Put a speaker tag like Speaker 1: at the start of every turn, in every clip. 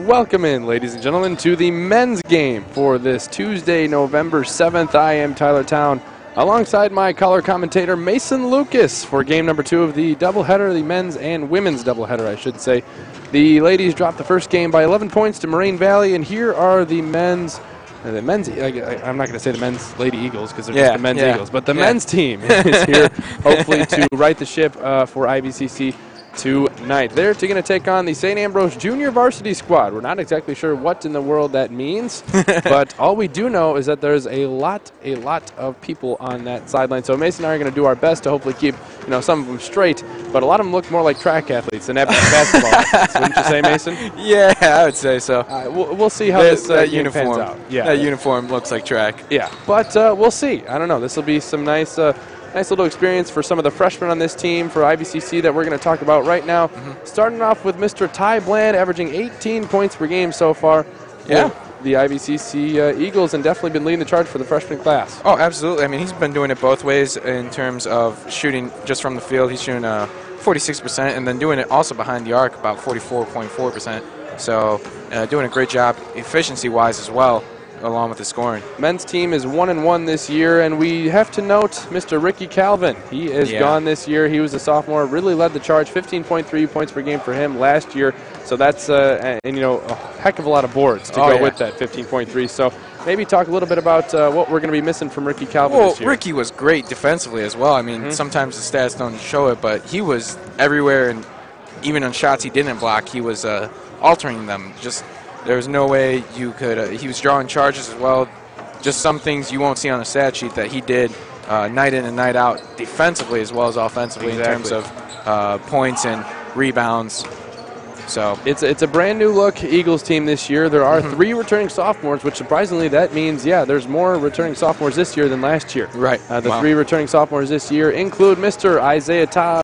Speaker 1: Welcome in, ladies and gentlemen, to the men's game for this Tuesday, November 7th. I am Tyler Town, alongside my color commentator, Mason Lucas, for game number 2 of the doubleheader, the men's and women's doubleheader, I should say. The ladies dropped the first game by 11 points to Moraine Valley, and here are the men's. I'm not going to say the men's Lady Eagles because they're just the men's Eagles, but the men's team is here, hopefully, to right the ship for IVCC tonight. They're going to take on the St. Ambrose Junior Varsity Squad. We're not exactly sure what in the world that means, but all we do know is that there's a lot of people on that sideline. So Mason and I are going to do our best to hopefully keep some of them straight, but a lot of them look more like track athletes than basketball athletes. Wouldn't you say, Mason?
Speaker 2: Yeah, I would say so.
Speaker 1: We'll see how this
Speaker 2: uniform
Speaker 1: pans out. Yeah,
Speaker 2: that uniform looks like track.
Speaker 1: Yeah, but we'll see. I don't know. This will be some nice little experience for some of the freshmen on this team for IVCC that we're going to talk about right now. Starting off with Mr. Ty Bland, averaging 18 points per game so far.
Speaker 2: Yeah.
Speaker 1: The IVCC Eagles, and definitely been leading the charge for the freshman class.
Speaker 2: Oh, absolutely. I mean, he's been doing it both ways in terms of shooting just from the field. He's shooting 46%, and then doing it also behind the arc, about 44.4%. So doing a great job efficiency-wise as well, along with the scoring.
Speaker 1: Men's team is 1-1 this year, and we have to note Mr. Ricky Calvin. He is gone this year. He was a sophomore, really led the charge, 15.3 points per game for him last year. So that's a heck of a lot of boards to go with that 15.3. So maybe talk a little bit about what we're going to be missing from Ricky Calvin this year.
Speaker 2: Ricky was great defensively as well. I mean, sometimes the stats don't show it, but he was everywhere, and even on shots he didn't block, he was altering them. There was no way you could. He was drawing charges as well. Just some things you won't see on a stat sheet that he did night in and night out, defensively as well as offensively in terms of points and rebounds. So
Speaker 1: it's a brand new look Eagles team this year. There are 3 returning sophomores, which surprisingly that means there's more returning sophomores this year than last year.
Speaker 2: Right.
Speaker 1: The 3 returning sophomores this year include Mr. Isaiah Tubbs,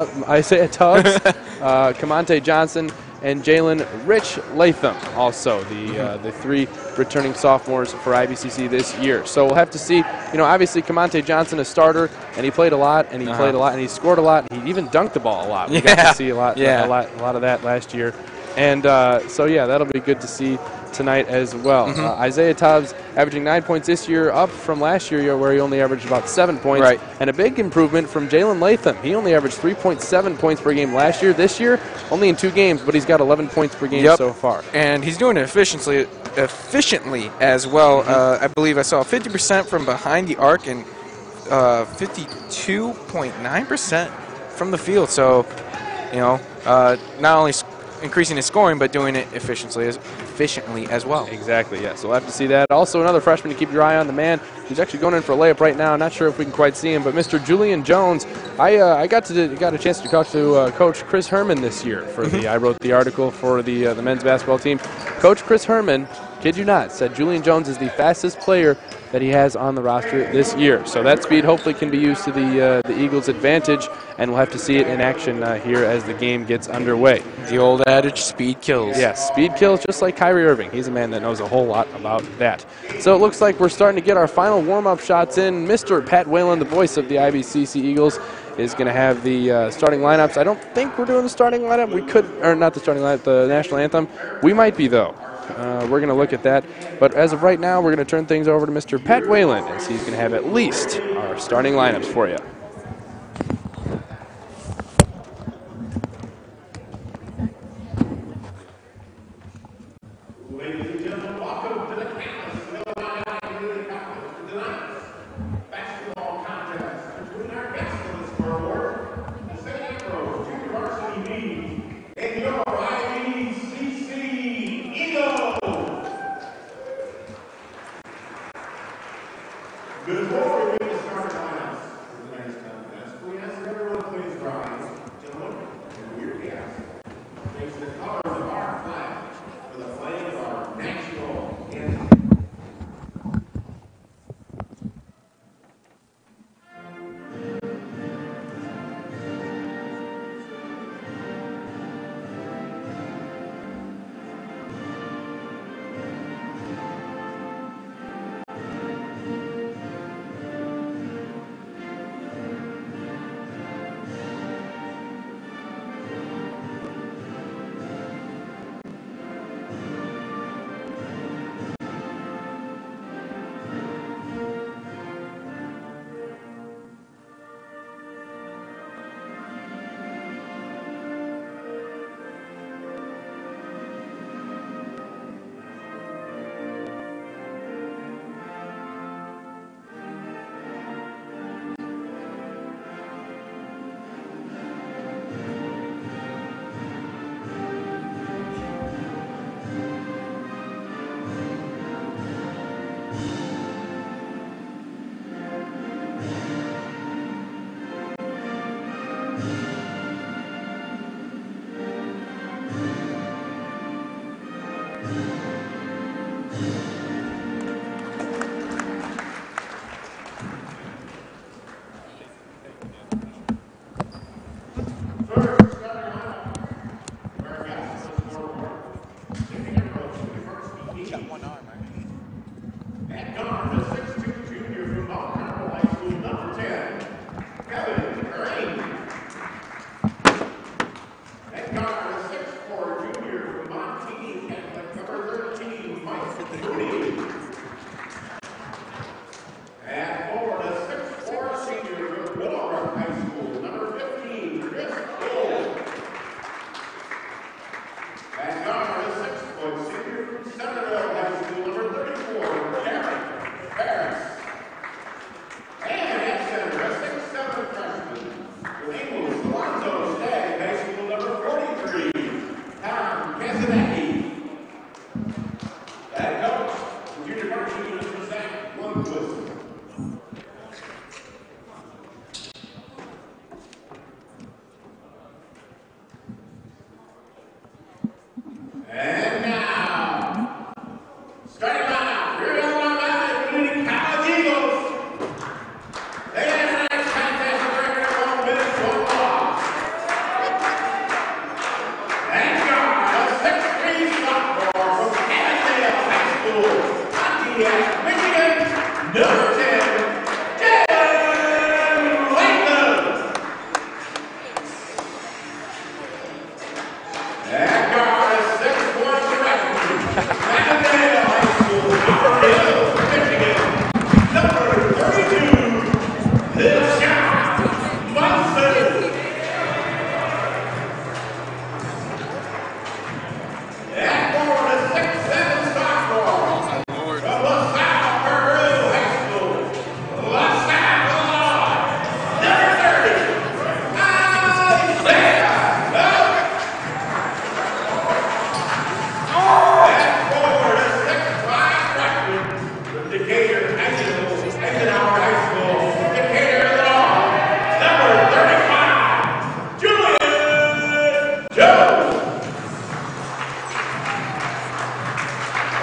Speaker 1: Kamante Johnson, and Jalen Rich Latham, also the 3 returning sophomores for IVCC this year. So we'll have to see. Obviously Kamante Johnson, a starter, and he played a lot, and he played a lot, and he scored a lot, and he even dunked the ball a lot. We got to see a lot of that last year. And that'll be good to see tonight as well. Isaiah Tubbs averaging 9 points this year, up from last year where he only averaged about 7 points.
Speaker 2: Right.
Speaker 1: And a big improvement from Jalen Latham. He only averaged 3.7 points per game last year. This year, only in 2 games, but he's got 11 points per game so far.
Speaker 2: And he's doing it efficiently as well. I believe I saw 50% from behind the arc and 52.9% from the field. So, not only increasing his scoring, but doing it efficiently as well.
Speaker 1: Exactly, yes. So we'll have to see that. Also, another freshman to keep your eye on, the man who's actually going in for a layup right now. Not sure if we can quite see him, but Mr. Julian Jones. I got a chance to talk to Coach Chris Herman this year. I wrote the article for the men's basketball team. Coach Chris Herman, kid you not, said Julian Jones is the fastest player that he has on the roster this year. So that speed hopefully can be used to the Eagles' advantage, and we'll have to see it in action here as the game gets underway.
Speaker 2: The old adage, speed kills.
Speaker 1: Yes, speed kills, just like Kyrie Irving. He's a man that knows a whole lot about that. So it looks like we're starting to get our final warm-up shots in. Mr. Pat Whalen, the voice of the IVCC Eagles, is going to have the starting lineups. I don't think we're doing the starting lineup. We could, or not the starting lineup, the national anthem. We might be, though. We're going to look at that. But as of right now, we're going to turn things over to Mr. Pat Whalen, as he's going to have at least our starting lineups for you.
Speaker 3: Ladies and gentlemen, welcome to the campus of Illinois Community College for tonight's basketball contest between our guests for this award, the St. Ambrose Junior Varsity League, and your IVCC Eagles. Before we get the starting lineups for tonight's contest, we ask that everyone please rise, gentlemen, and we're guests. Face the colors of our flag for the flag of our national anthem. Michigan, number 10, Jalen Latham. At guard, a 6-point director, Annandale High School, Michigan, number 32, Vashon Munson. At forward, a 6'7" sophomore, from LaSalle Peru High School, LaSalle, number 30, Isaiah. At forward, a 6'5" freshman from Decatur, Eisenhower High School, Decatur, Illinois, number 35, Julian Jones.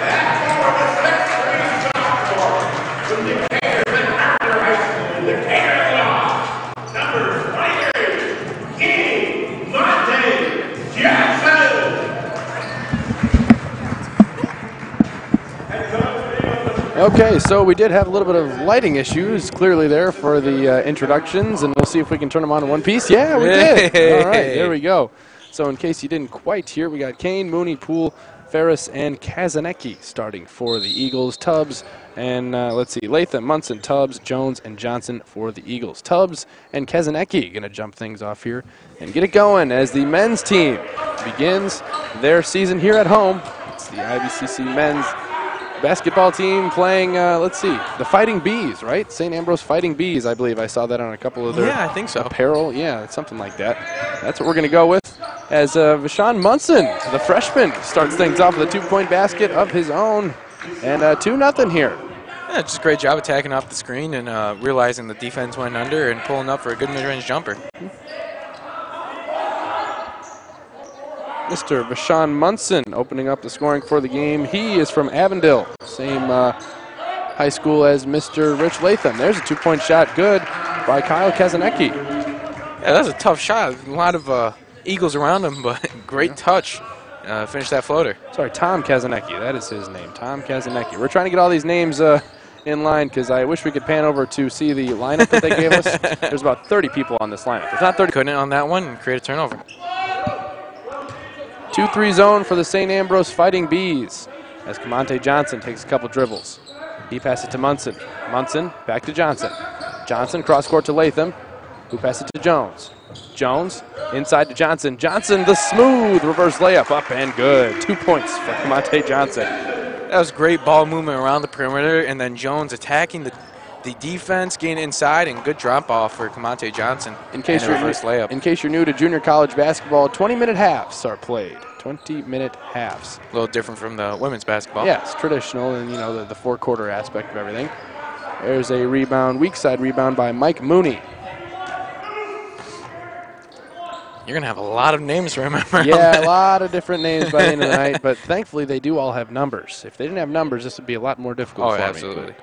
Speaker 3: At forward, a 6'3" sophomore from Decatur, MacArthur High School, Decatur, Illinois, number 23, King Monte Jackson.
Speaker 1: Okay, so we did have a little bit of lighting issues clearly there for the introductions, and we'll see if we can turn them on in one piece. Yeah, we did. All right, there we go. So in case you didn't quite hear, we got Kane, Mooney, Poole, Ferris, and Kazanecki starting for the Eagles. Tubbs and, let's see, Latham, Munson, Tubbs, Jones, and Johnson for the Eagles. Tubbs and Kazanecki going to jump things off here and get it going as the men's team begins their season here at home. It's the IVCC men's basketball team playing, let's see, the Fighting Bees, right? St. Ambrose Fighting Bees, I believe. I saw that on a couple of their
Speaker 2: Yeah, I think so.
Speaker 1: apparel. Yeah, something like that. That's what we're going to go with as Vashon Munson, the freshman, starts things off with a 2-point basket of his own. And 2-0 here.
Speaker 2: Yeah, just a great job attacking off the screen and realizing the defense went under and pulling up for a good mid-range jumper.
Speaker 1: Mr. Vashon Munson opening up the scoring for the game. He is from Avondale, same high school as Mr. Rich Latham. There's a 2-point shot, good by Kyle Kazanecki.
Speaker 2: Yeah, that was a tough shot. A lot of Eagles around him, but great touch. Finish that floater.
Speaker 1: Sorry, Tom Kazanecki. That is his name, Tom Kazanecki. We're trying to get all these names in line because I wish we could pan over to see the lineup that they gave us. There's about 30 people on this lineup. There's not 30.
Speaker 2: Couldn't on that one and create a turnover.
Speaker 1: 2-3 zone for the St. Ambrose Fighting Bees as Camonte Johnson takes a couple dribbles. He passes it to Munson. Munson back to Johnson. Johnson cross court to Latham, who passes it to Jones. Jones inside to Johnson. Johnson, the smooth reverse layup, up and good. 2 points for Camonte Johnson.
Speaker 2: That was great ball movement around the perimeter, and then Jones attacking the defense, getting inside, and good drop off for Camonte Johnson.
Speaker 1: In case you're new to junior college basketball, 20-minute halves are played. 20-minute halves.
Speaker 2: A little different from the women's basketball.
Speaker 1: Yes, traditional, and you know the four-quarter aspect of everything. There's a rebound, weak side rebound by Mike Mooney.
Speaker 2: You're going to have a lot of names to remember.
Speaker 1: Yeah, a lot of different names by the end of the night, but thankfully they do all have numbers. If they didn't have numbers, this would be a lot more difficult for me.
Speaker 2: Absolutely.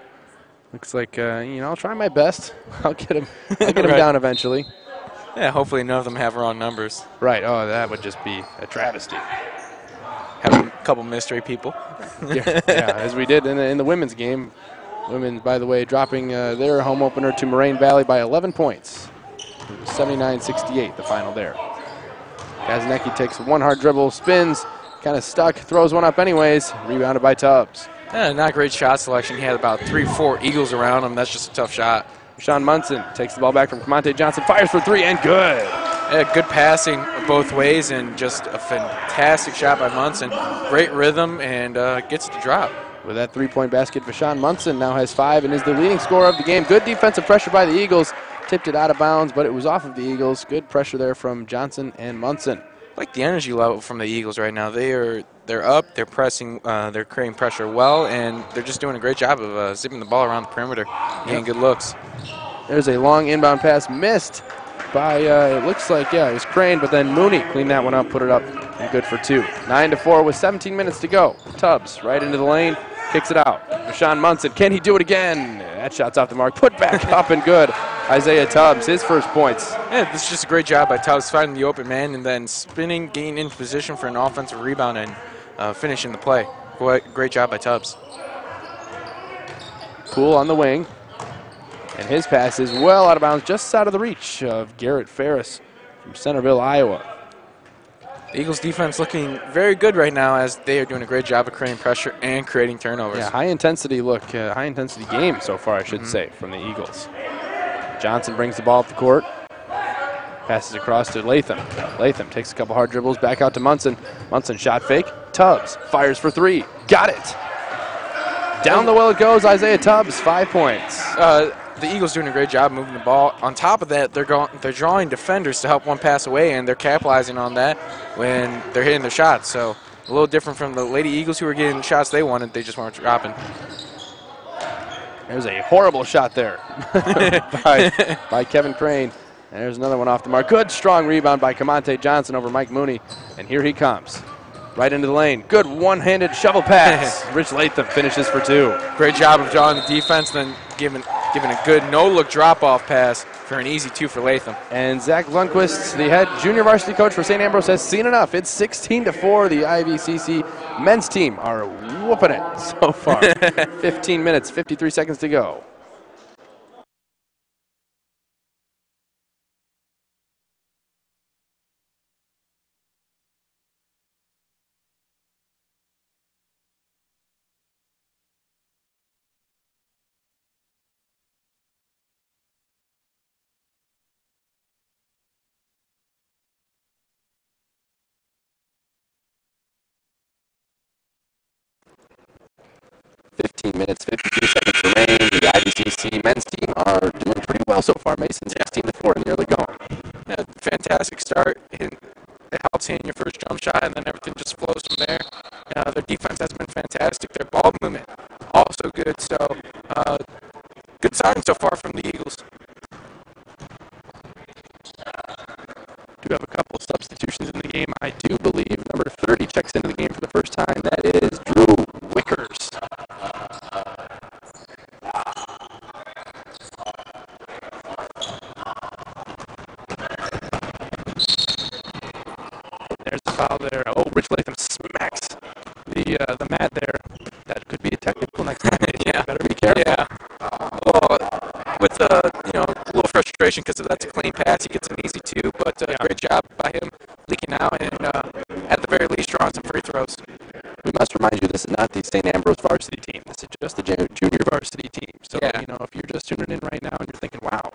Speaker 1: Looks like, I'll try my best. I'll get them down eventually.
Speaker 2: Yeah, hopefully none of them have wrong numbers.
Speaker 1: Right. Oh, that would just be a travesty.
Speaker 2: Have a couple mystery people.
Speaker 1: yeah, as we did in the women's game. Women, by the way, dropping their home opener to Moraine Valley by 11 points. 79-68, the final there. Kazanecki takes one hard dribble, spins, kind of stuck, throws one up anyways, rebounded by Tubbs.
Speaker 2: Yeah, not great shot selection. He had about 3-4 Eagles around him. That's just a tough shot.
Speaker 1: Vashon Munson takes the ball back from Camonte Johnson, fires for three, and good.
Speaker 2: Yeah, good passing both ways, and just a fantastic shot by Munson. Great rhythm, and gets the drop.
Speaker 1: With that 3-point basket, Vashon Munson now has 5 and is the leading scorer of the game. Good defensive pressure by the Eagles. Tipped it out of bounds, but it was off of the Eagles. Good pressure there from Johnson and Munson.
Speaker 2: I like the energy level from the Eagles right now. They're up, they're pressing, they're creating pressure well, and they're just doing a great job of zipping the ball around the perimeter, getting good looks.
Speaker 1: There's a long inbound pass missed by, it looks like, it was Crane, but then Mooney cleaned that one up, put it up, and good for 2. 9-4 with 17 minutes to go. Tubbs right into the lane, kicks it out. Vashon Munson, can he do it again? That shot's off the mark, put back up and good. Isaiah Tubbs, his first points.
Speaker 2: Yeah, this is just a great job by Tubbs finding the open man and then spinning, getting into position for an offensive rebound and finishing the play. Great job by Tubbs.
Speaker 1: Poole on the wing. And his pass is well out of bounds, just out of the reach of Garrett Ferris from Centerville, Iowa.
Speaker 2: The Eagles defense looking very good right now as they are doing a great job of creating pressure and creating turnovers.
Speaker 1: Yeah, high-intensity high-intensity game so far, I should say, from the Eagles. Johnson brings the ball up the court. Passes across to Latham. Latham takes a couple hard dribbles, back out to Munson. Munson shot fake. Tubbs fires for three. Got it. Down the well it goes. Isaiah Tubbs, 5 points.
Speaker 2: The Eagles doing a great job moving the ball. On top of that, they're drawing defenders to help one pass away, and they're capitalizing on that when they're hitting their shots. So a little different from the Lady Eagles who were getting shots they wanted. They just weren't dropping.
Speaker 1: There's a horrible shot there by Kevin Crane. And there's another one off the mark. Good, strong rebound by Camonte Johnson over Mike Mooney. And here he comes. Right into the lane. Good one-handed shovel pass. Rich Latham finishes for two.
Speaker 2: Great job of drawing the defense, then giving a good no-look drop-off pass for an easy two for Latham.
Speaker 1: And Zach Lundquist, the head junior varsity coach for St. Ambrose, has seen enough. It's 16-4. The IVCC men's team are whooping it so far. 15 minutes, 53 seconds to go. Minutes, 52 seconds remain. The IVCC men's team are doing pretty well so far. Mason 16-4 in the early going.
Speaker 2: Yeah, fantastic start. It helps hitting your first jump shot, and then everything just flows from there. Their defense has been fantastic. Their ball movement also good. So good signs so far from the Eagles.
Speaker 1: Do have a couple of substitutions in the game. I do believe number 30 checks into the game for the first time. That is Drew Wickers. There's the foul there. Oh, Rich Latham smacks the mat there. That could be a technical next time.
Speaker 2: Yeah.
Speaker 1: Better be careful.
Speaker 2: Yeah. Well, with a little frustration because that's a clean pass, he gets an easy two. But great job by him leaking out and at the very least drawing some free throws.
Speaker 1: We must remind you, this is not the St. Ambrose varsity team. This is just the junior varsity team. So, if you're just tuning in right now and you're thinking, wow,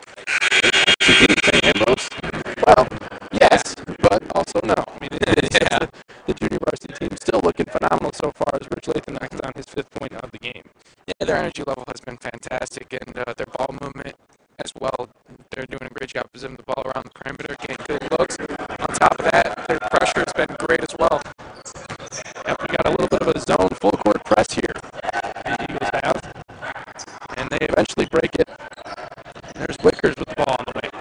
Speaker 1: St. Ambrose? Well, yes, but also no. I mean, the junior varsity team still looking phenomenal so far as Rich Latham knocks down his 5th point of the game.
Speaker 2: Yeah, their energy level has been fantastic, and their ball movement as well. They're doing a great job of zipping the ball around the perimeter, getting good looks. On top of that, their pressure has been great as well.
Speaker 1: Yep, we got a little bit of a zone full court press here. The Eagles have. And they eventually break it. There's Wickers with the ball on the wing.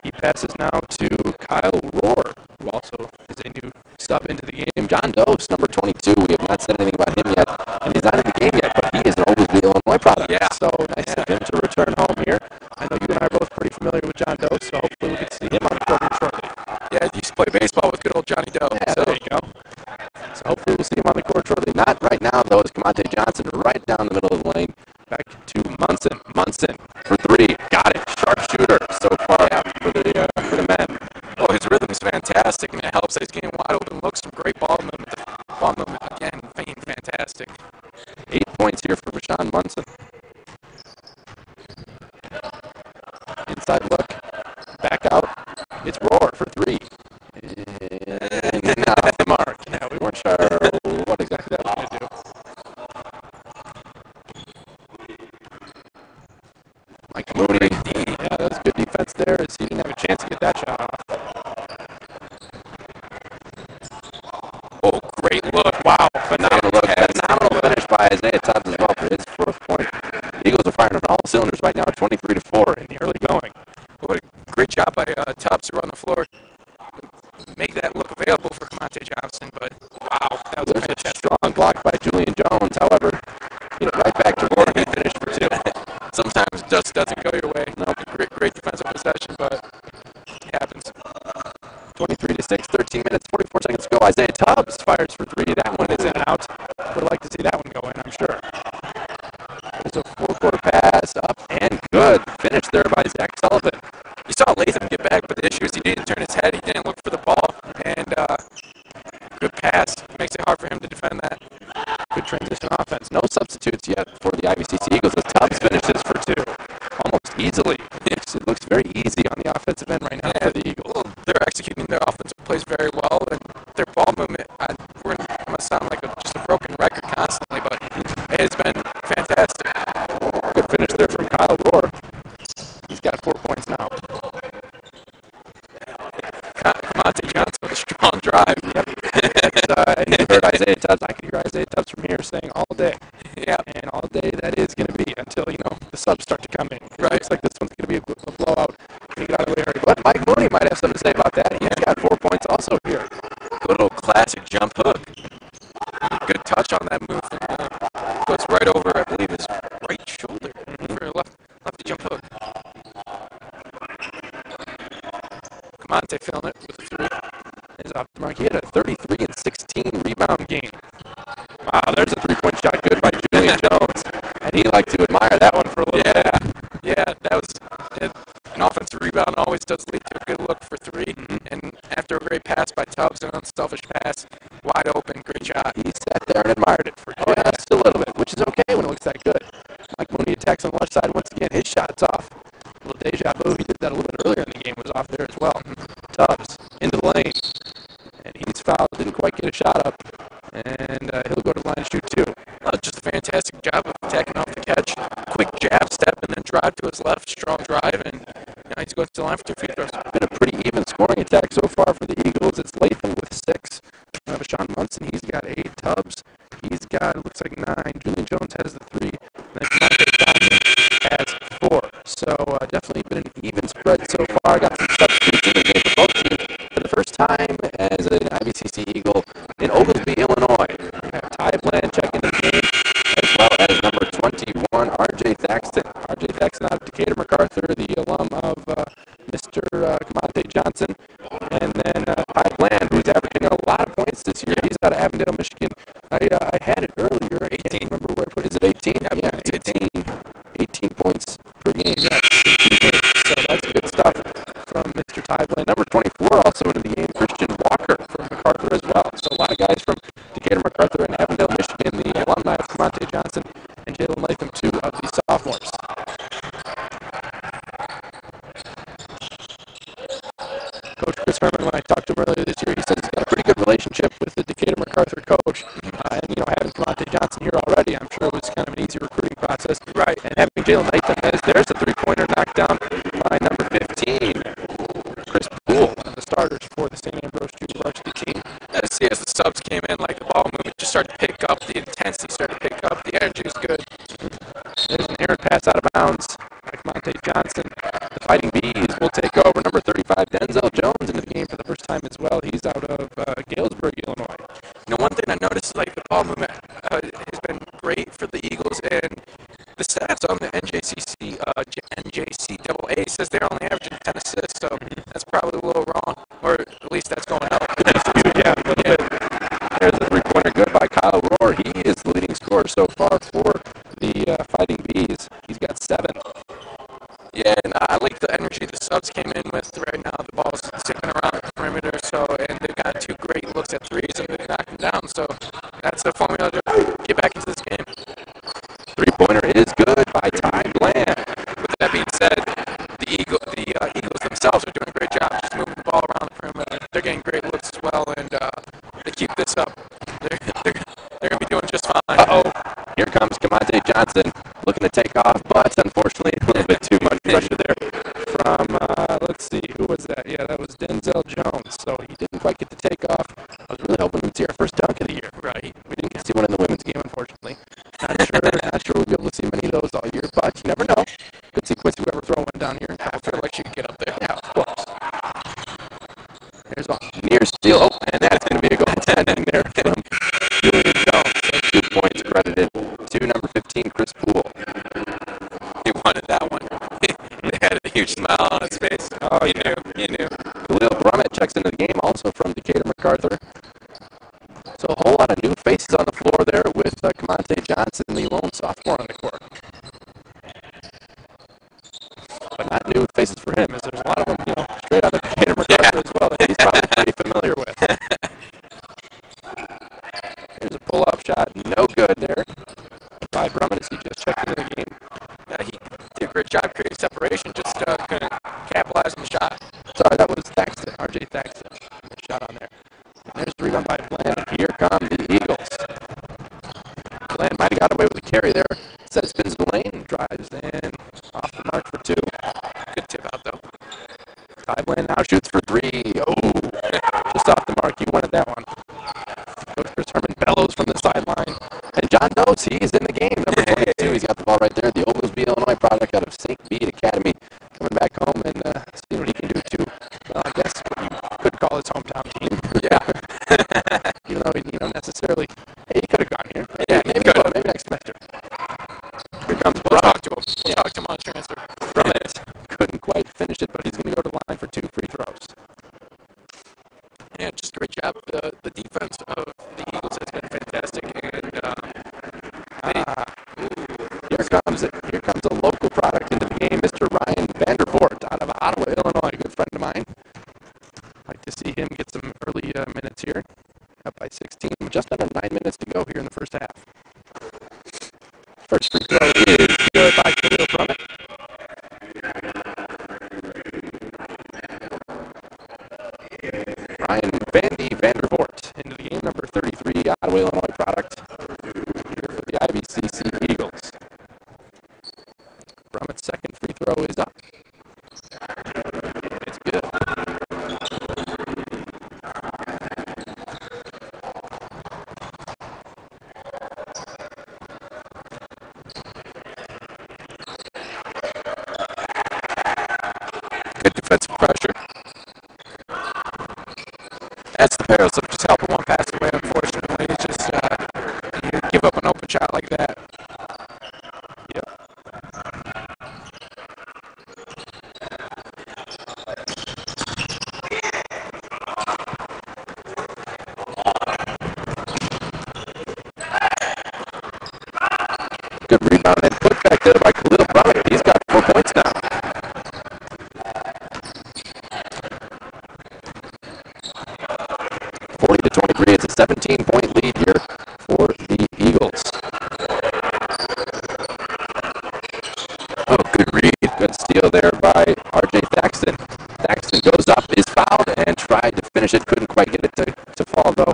Speaker 1: He passes now to Kyle Rohr, who also is a new sub into the game. John Dose, number 22. We have not said anything about him yet, and he's not in the game yet, but he is an Oglesby, Illinois product.
Speaker 2: Yeah.
Speaker 1: So nice of him to return home here. I know you and I are both pretty familiar with John Dose, so hopefully we get to see him on the court shortly.
Speaker 2: Yeah, he used to play baseball with good old Johnny Doe.
Speaker 1: Yeah, so there you go. So hopefully we'll see him on the court shortly. Not right now, though, as Camonte Johnson right down the middle of the lane. Back to Munson. Munson for three. Got it. Sharpshooter so far for the men.
Speaker 2: Oh, his rhythm is fantastic, and it helps that he's getting wide open looks. Some great ball movement. Ball movement, again, being fantastic.
Speaker 1: 8 points here for Rashawn Munson. Inside look. Back out. It's Rohr for three. And not off the mark. Yeah, we weren't sure what exactly that was going to do. Mike Mooney. Yeah, that was good defense there as he didn't have a chance to get that shot off.
Speaker 2: Oh, great look.
Speaker 1: Wow, phenomenal look. Phenomenal finish by Isaiah Tubbs as well for his 4th point. The Eagles are firing on all cylinders right now at 23-4 in the early going.
Speaker 2: What a great job by Tubbs to run the floor. Make that look available for Camonte Johnson, but wow, that was
Speaker 1: a strong block by Julian Jones. However, right back to Rohr, he finished for two.
Speaker 2: Sometimes it just doesn't go your way. No, great defensive possession, but it happens.
Speaker 1: 23-6, 13 minutes, 44 seconds to go. Isaiah Tubbs fires for three. That one is in and out. Would like to see that one go in, I'm sure. There's a 4
Speaker 2: drive.
Speaker 1: Yep. You heard Isaiah Tubbs. I can hear Isaiah Tubbs from here saying all day.
Speaker 2: Yeah.
Speaker 1: And all day that is going to be until, the subs start to come in. It
Speaker 2: Right.
Speaker 1: looks like this one's going to be a blowout. He got out of the way already. But Mike Mooney might have something to say about that. He's got 4 points also here.
Speaker 2: Good old classic jump hook. Good touch on that move. Goes right over, I believe, his right shoulder for a lefty jump hook. Camonte feeling it with a 3.
Speaker 1: Is off the mark. He had a 33 and 16 rebound game. Wow, there's a 3-point shot good by Julian Jones. And he liked to admire that one for a little bit.
Speaker 2: Yeah, that was an offensive rebound always does lead to a good look for 3. And after a great pass by Tubbs, an unselfish pass, wide open, great shot.
Speaker 1: He sat there and admired it for just a little bit, which is okay when it looks that good. Mike Mooney attacks on the left side once again. His shot's off. A little deja vu. He did that a little bit earlier in the game. Was off there as well. Tubbs into the lane. And he's fouled. Didn't quite get a shot up. And he'll go to the line and shoot 2.
Speaker 2: Just a fantastic job of attacking off the catch. Quick jab step and then drive to his left. Strong drive. And now he's going to the line for 2 free throws.
Speaker 1: Been a pretty even scoring attack so far for the Eagles. It's Latham with 6. Sean Munson, he's got 8. Tubbs, he's got, it looks like 9. Julian Jones has the 3. And then Camonte Johnson has 4. So definitely been an even spread so far. Got some substitutes in the game for both teams for the first time as an IVCC Eagle in Oglesby, Illinois. We have Ty Bland checking the game, as well as number 21, R.J. Thaxton. R.J. Thaxton out of Decatur MacArthur, the alum of Mr. Camonte Johnson. And then Ty Bland, who's averaging a lot of points this year. He's out of Avondale, Michigan. I had it earlier. I can't remember where I put it. Is it 18? Yeah, 18 points per game. Yeah, 18 games. So that's good stuff from Mr. Ty Bland. Number 24 also into the game, Christian Walker from MacArthur as well. So a lot of guys from Decatur MacArthur and Avondale, Michigan, the alumni of Camonte Johnson and Jalen Latham, 2 of the sophomores. Coach Chris Herman, when I talked to him earlier this year, he said he's got a pretty good relationship with the Decatur MacArthur coach. And, having Camonte Johnson here already, I'm sure it was kind of an easy recruiting process. Right. And having Jalen Latham, there's a 3-pointer knocked down by number 15, Chris Poole, the starters for the St. Ambrose Junior Varsity team.
Speaker 2: As the subs came in, like the ball movement just started to pick up, the intensity started to pick up, the energy was good.
Speaker 1: There's an errant pass out of bounds by Camonte Johnson. The Fighting Bees will take over. Number 35, Denzel Jones, into the game for the first time as well. He's out of Galesburg, Illinois.
Speaker 2: One thing I noticed is like the ball movement has been great for the Eagles, and the stats on the NJCAA says they're only averaging 10 assists, so that's probably a little wrong, or at least that's going up.
Speaker 1: Yeah, a little bit. There's a 3-pointer good by Kyle Rohr. He is the leading scorer so far for the Fighting Bees. He's got 7.
Speaker 2: Yeah, and I like the energy the subs came in with right now. The ball's sticking around the perimeter, and they've got 2 great looks at threes, and they've knocked them down. So that's the formula to get back into this game.
Speaker 1: 3-pointer is good by Ty Bland.
Speaker 2: With that being said, the Eagles themselves are doing a great job just moving the ball around the perimeter. They're getting great looks as well, and they keep this up. They're going to be doing just fine.
Speaker 1: Uh-oh. Here comes Camonte Johnson looking to take off, but unfortunately a little bit too much pressure there from, let's see, who was that? Yeah, that was Denzel Jones. So he didn't quite get the takeoff. I was really hoping we'd see our first dunk of the year. Right. We didn't get to see one in the women's game, unfortunately. Not sure we'll be able to see many of those all year, but you never know. Could see Quincy Weber throw one down here.
Speaker 2: I feel like she could get up there.
Speaker 1: Yeah, of course. There's a near steal. Oh, and that's going to be a goaltending there from Julian Jones. So 2 points credited to number 15, Chris Poole.
Speaker 2: He wanted that one. They had a huge smile on his face.
Speaker 1: Oh,
Speaker 2: He knew.
Speaker 1: Khalil Brummett checks into the game, also from Decatur MacArthur. So a whole lot of new faces on the floor there with Camonte Johnson, the lone sophomore on the court. But not new faces for him, as there's a lot of them, straight out of Decatur MacArthur as well that he's probably pretty familiar with. Here's a pull-up shot, no good there by Brummett as he just checked into the game.
Speaker 2: He did a great job creating separation, just couldn't capitalize on the shot.
Speaker 1: Sorry, that was Thaxton, R.J. Thaxton. Shot on there. And there's the rebound by Bland, and here come the Eagles. Bland might have got away with the carry there. Ambrose, he's in the game. Number 22, he's got the ball right there. The Oglesby, Illinois product out of St. Bede Academy, coming back home and seeing what he can do too. Well, I guess what you could call his hometown team. Yeah. Even though he necessarily, hey, he could have gone here. Maybe next semester. Here comes We'll talk to him. We'll talk to him on transfer. From it. Couldn't quite finish it, but he's going to go to the line for 2 free throws.
Speaker 4: Yeah, just a great job. The defense of the Eagles has been fantastic, and
Speaker 1: Here comes a local product into the game, Mr. Ryan Vandervoort out of Ottawa, Illinois, a good friend of mine. Like to see him get some early minutes here. Up by 16, just under 9 minutes to go here in the first half. First free throw is good by Khalil Brummett. Ryan Vandervoort into the game, number 33, Ottawa, Illinois product. Here for the IVCC Eagles. Brummett's second free throw is up. It's good.
Speaker 4: good defensive pressure. That's the perils of just helping one pass away, unfortunately. It's just, you give up an open shot like that.
Speaker 1: Yep. Good rebound and put back there by Khalil Brummett. He's got 4 points now. To 23, it's a 17-point lead here for the Eagles. Oh, good read. Good steal there by R.J. Thaxton. Thaxton goes up, is fouled, and tried to finish it. Couldn't quite get it to fall, though.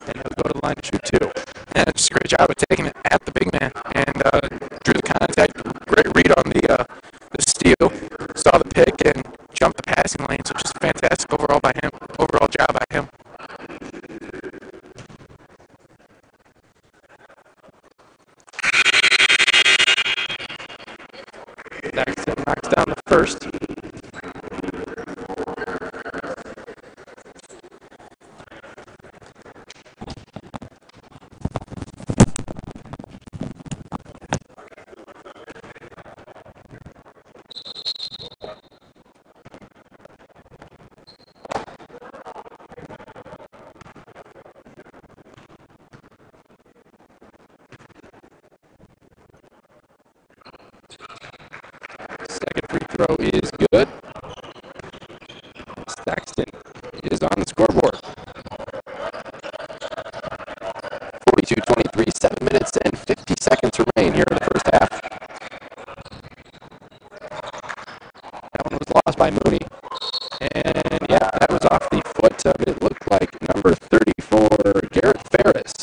Speaker 1: And he'll go to the line to shoot 2.
Speaker 4: Yeah, just a great job of taking it at the big man and drew the contact. Great read on the steal. Saw the pick and jumped the passing lane. So just fantastic overall by him. Overall job by him.
Speaker 1: Thaxton knocks down the first. Second free throw is good. Thaxton is on the scoreboard. 42-23, 7 minutes and 50 seconds remain here in the first half. That one was lost by Mooney. And yeah, that was off the foot of, it looked like, number 34, Garrett Ferris.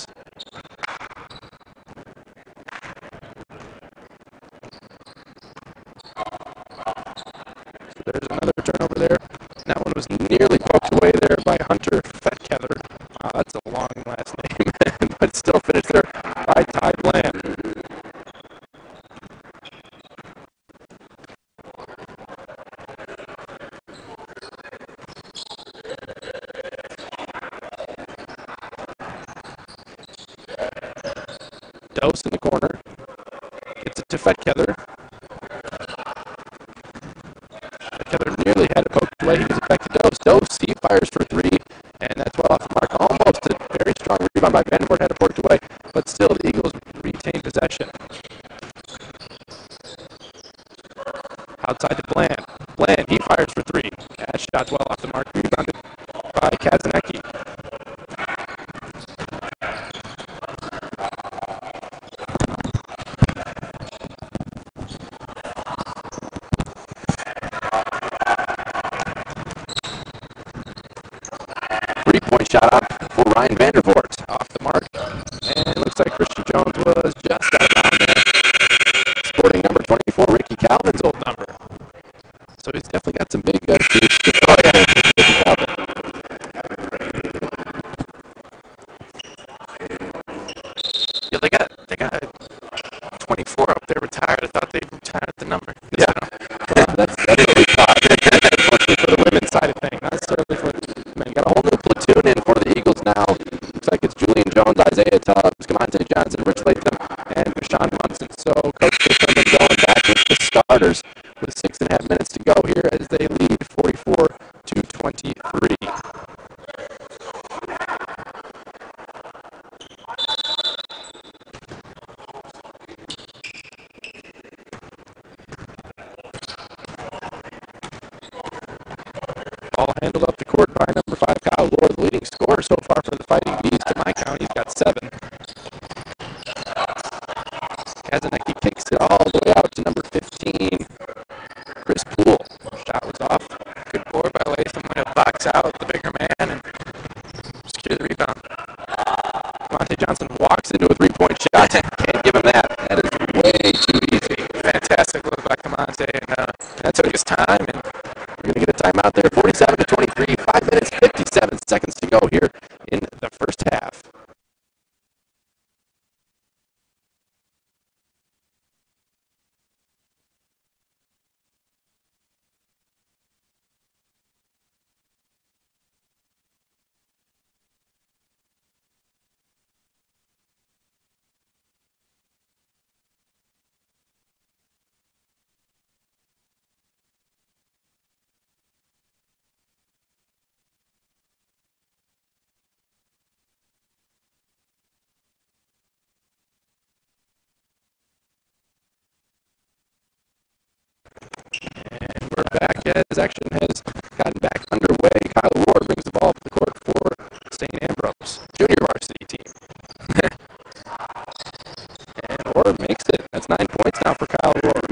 Speaker 1: There's another turnover there. That one was nearly poked away there by Hunter Fetkether. Wow, that's a long last name, but still finished there by Ty Bland. Dose in the corner. Gets it to Fetkether. Fetkether nearly had it poked away. He gives it back to Dose. Dose, he fires for 3, and that's well off the mark. Almost a very strong rebound by Vandervoort, had it poked away, but still the Eagles retain possession. Outside to Bland. Bland, he fires for 3. That shot's well off the mark. Rebounded by Kazanecki. 3-point shot up for Ryan Vandervoort. Off the mark. And it looks like Christian Jones was just out of bounds there. Sporting number 24, Ricky Calvin's old number. So he's definitely got some big shoes. Oh, yeah, Ricky Calvin. Yeah, they got Ball handled up the court by number 5, Kyle Lord, the leading scorer so far for the Fighting Bees to my count. He's got 7. Kazanecki kicks it all the way out to number 15, Chris Poole. Shot was off.
Speaker 4: Good board by Latham. Way to box out the bigger man and secure the rebound.
Speaker 1: Monte Johnson walks into a 3-point shot. Can't give him that. That is way too easy.
Speaker 4: Fantastic look by Camonte, and that took his time. And
Speaker 1: we're going to get a timeout there. 47-23, 5 minutes, 57 seconds to go here in the first half. And we're back as action has gotten back underway. Kyle Ward brings the ball up the court for St. Ambrose, junior varsity team. And Ward makes it. That's 9 points now for Kyle Ward.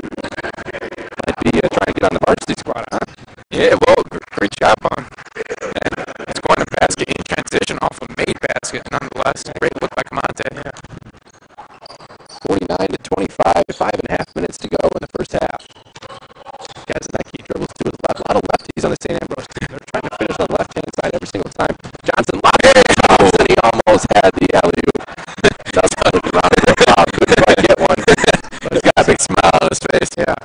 Speaker 1: Might be trying to get on the varsity squad, huh?
Speaker 4: yeah, well, great job on. And it's going to basket in transition off a made basket, nonetheless. Great look by Camonte.
Speaker 1: Yeah. 49-25, 5.5 minutes to go in the first half. Kazanecki dribbles to his left. A lot of lefties on the St. Ambrose team. They're trying to finish on the left-hand side every single time. Johnson locked it. And he almost had the alley-oop. Doesn't look around the crowd. Couldn't quite get one. But
Speaker 4: He's got a big smile on his face.
Speaker 1: Yeah.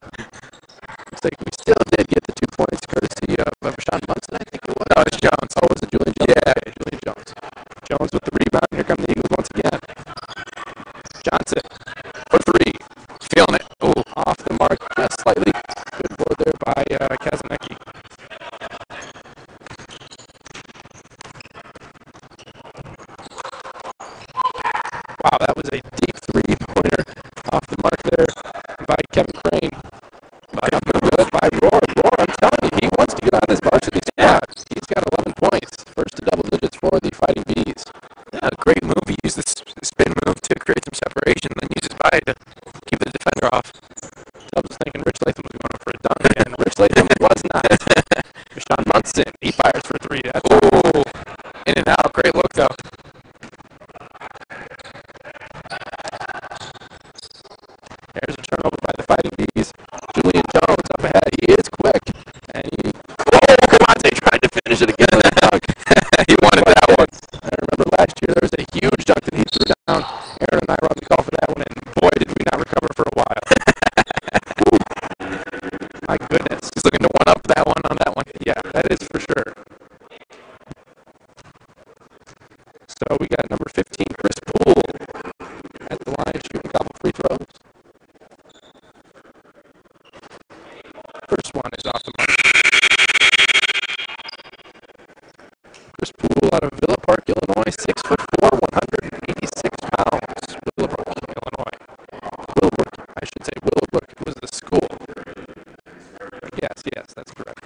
Speaker 1: Looks like we still did get the 2 points courtesy of Rashawn Munson, I think it was.
Speaker 4: No, it's Jones.
Speaker 1: Oh, was it Julian Jones?
Speaker 4: Yeah.
Speaker 1: Okay, Julian Jones. Jones with the rebound. Here come the Eagles once again. Johnson for 3.
Speaker 4: Feeling it.
Speaker 1: Oh, off the mark just slightly. Good board there by Kazanecki. Wow, that was a deep 3-pointer off the mark there by Kevin Crane. Jumping good by Roar. Roar, I'm telling you, he wants to get on this varsity squad. He's got 11 points. First to double digits for the Fighting Bees.
Speaker 4: Yeah, great move. He used the spin move to create some separation, then used his body to keep the defender off.
Speaker 1: I was thinking Rich Latham was going for a dunk, and Rich Latham was not. Rashawn Munson, he fires for 3. That's
Speaker 4: Ooh, in and out. Great look, though.
Speaker 1: There's a turnover by the Fighting Bees. Julian Jones up ahead. He is quick. And Camonte tried to finish it again with a dunk.
Speaker 4: He wanted that one.
Speaker 1: I remember last year there was a huge dunk that he threw down. Aaron and I were on the call for that one, and boy, did we not recover for a while. My goodness.
Speaker 4: He's looking to one-up that one on that one.
Speaker 1: Yeah, that is for sure. So we got number 15, Chris Poole, at the line shooting a couple free throws. First one is off the mark. Chris Poole out of Villa Park, Illinois, 6'4", 186 pounds. Willowbrook, Illinois. Willowbrook, I should say Willowbrook was the school. Yes, that's correct.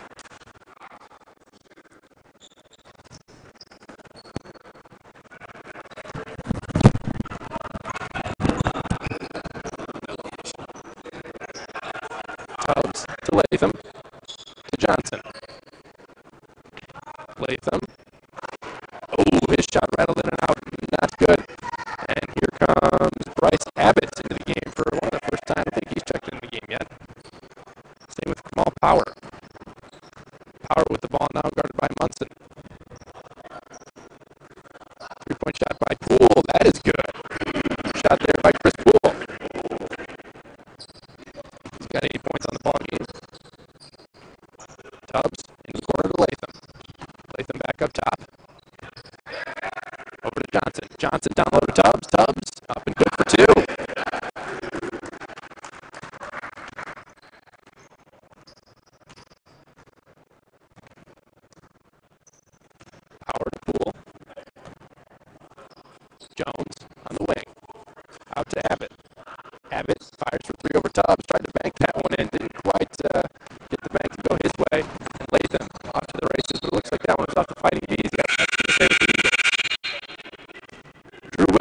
Speaker 1: Tubbs to Latham, to Johnson. Latham. Oh, his shot rattled in and out. Not good. And here comes Bryce Abbott into the game for one of the first time. I think he's checked in the game yet. Same with Kamal Power. Power with the ball now guarded by Munson. 3-point shot by Poole. That is good. Shot there by Chris Poole. He's got 8 points on the ball game. Tubbs in the corner to Latham. Latham back up top. Over to Johnson. Johnson down low to Tubbs. Tubbs up and good for 2. Power to Poole. Jones on the wing. Out to Abbott. Abbott fires for 3 over Tubbs. Tried to bank that one in. Didn't quite get the bank to go his way. Latham off to the races with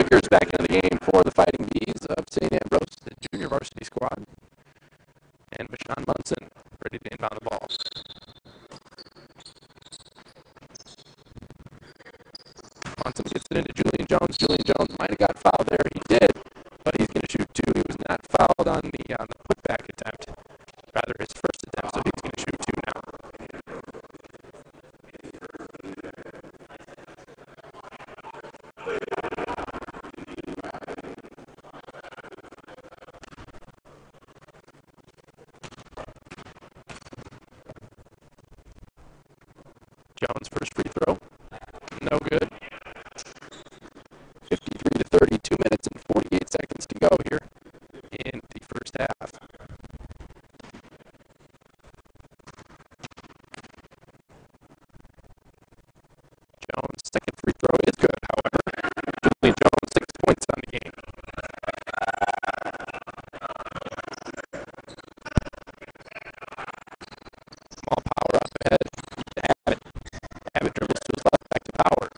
Speaker 1: Wickers back into the game for the Fighting Bees of St. Ambrose, the junior varsity squad. And Bashan Munson ready to inbound the ball. Munson gets it into Julian Jones. Julian Jones might have got fouled there. He did, but he's going to shoot two. He was not fouled on the putback attempt, rather his first attempt, so he's going to shoot two now. Jones first free throw, no good. 53 to 30, 2 minutes and 48 seconds to go here in the first half. Jones' second free throw is good, however. Julian Jones, 6 points on the game. Small Power up ahead. Abbott. Abbott dribbles to his left, back to Power.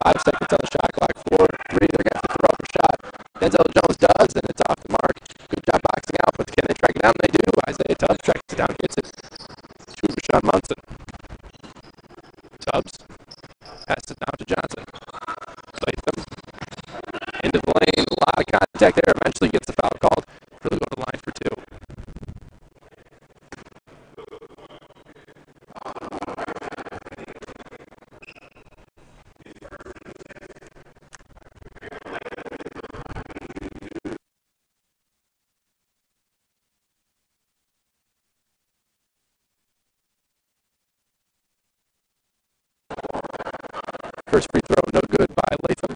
Speaker 1: Five seconds on the shot clock. 4-3. They're going to have to throw up a shot. Denzel Jones does, and it's off the mark. Good job boxing out, but can they track it down? They do. Isaiah Tubbs tracks it down, gets it to Bashan Munson. Tubbs passes it down to Johnson. Latham into the lane. A lot of contact there. Eventually gets the foul called. He'll go to the line for two. First free throw, no good by Latham.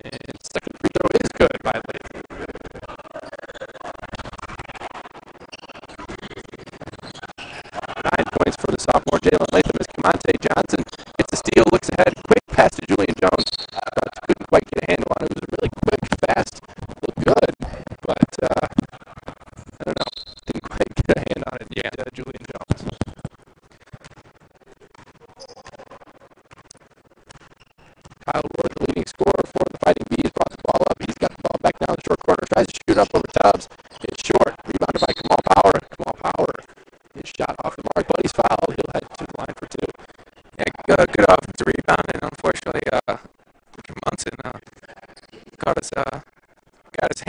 Speaker 1: And second free throw is good by Latham. 9 points for the sophomore Jalen Latham as Camonte Johnson gets a steal, looks ahead, quick pass to Julian Jones. Couldn't quite get a handle on it. It was a really quick, fast, looked good, but I don't know, didn't quite get a hand on it yet, Julian Jones. Kyle Roy, the leading scorer for the Fighting Bees, brought the ball up. He's got the ball back down the short corner, tries to shoot up over Tubbs. It's short, rebounded by Kamal Power. Kamal Power, his shot off the mark, but he's fouled. He'll head to the line for two.
Speaker 2: Yeah, good offensive rebound, and unfortunately, Munson got his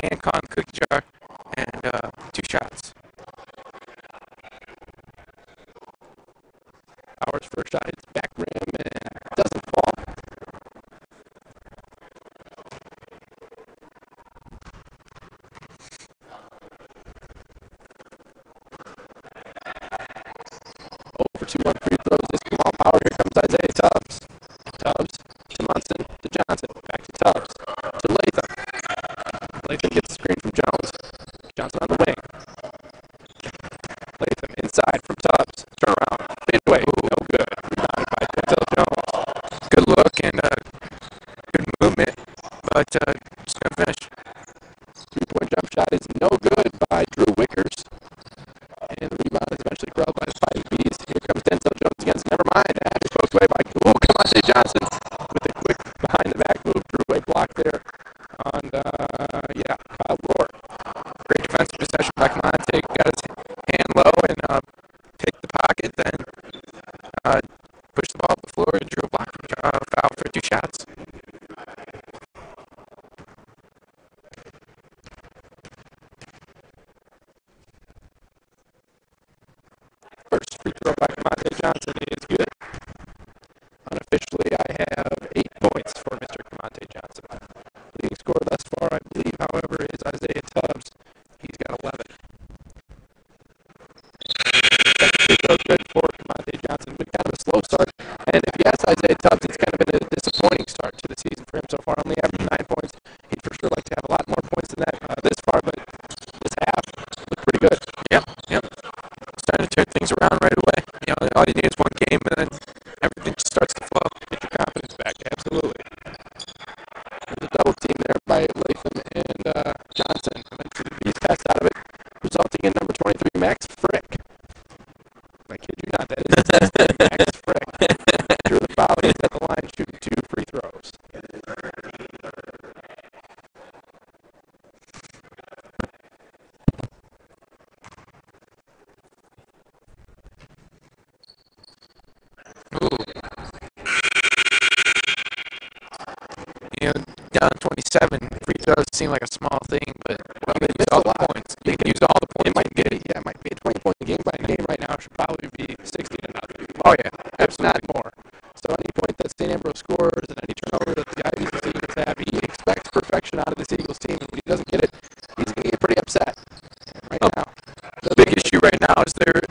Speaker 2: hand caught in the cookie jar, and two shots.
Speaker 1: Power's first shot hits back rim and doesn't fall. Over 2 on free throws is Kamal Power. Here comes Isaiah Tubbs. Tubbs to Munson to Johnson. Back to Tubbs to Latham. Latham gets the screen from Jones. Johnson on the wing. Latham inside from Tubbs. Turn around. Fadeaway. No good. Rebounded by Denzel Jones.
Speaker 2: Good look and good movement, but just going to finish.
Speaker 1: 3-point jump shot is no good by Drew Wickers. And the rebound is eventually grabbed by the Fighting Bees. Here comes Denzel Jones against. Never mind. That is poked away by Camonte Johnson with a quick behind the back move. Drew a block there on Kyle Rohr.
Speaker 2: Great defensive possession by Camonte. Got his hand low and picked the pocket, then pushed the ball up the floor and drew a block foul for two shots.
Speaker 1: First free throw by Camonte Johnson is good. Unofficially, I have 8 points for Mr. Camonte Johnson. Leading scorer thus far, I believe, however, is Isaiah Tubbs. He's got 11. Second free throw good for Camonte Johnson. Been kind of a slow start. And if you ask Isaiah Tubbs, it's kind of been a disappointing start to the season for him so far. Only averaged 9 points. He'd for sure like to have a lot more points than that this far, but this half looked pretty good.
Speaker 2: Yep.
Speaker 4: things around right away. You know, all you need is one game, and then everything just starts to flow.
Speaker 1: Get your confidence back. Absolutely. There's a double team there by Latham and Johnson. Eventually, he's passed out of it, resulting in number 23, Max Frick. I kid you not, that is his last name, Max Frick. Drew the foul. He's at the line shooting 2 free throws.
Speaker 4: Ooh. You know, down 27, free throws seem like a small thing, but
Speaker 1: They
Speaker 4: use
Speaker 1: missed
Speaker 4: all
Speaker 1: a
Speaker 4: the
Speaker 1: lot.
Speaker 4: points. You can use all the points.
Speaker 1: It might be, yeah, it might be a 20-point game by game right now. It should probably be 60 to nothing.
Speaker 4: Oh, yeah,
Speaker 1: If not more. So any point that St. Ambrose scores and any turnover that the IVCC Eagles have, he expects perfection out of this Eagles team, and when he doesn't get it, he's going to get pretty upset right now.
Speaker 4: The big issue right now is they're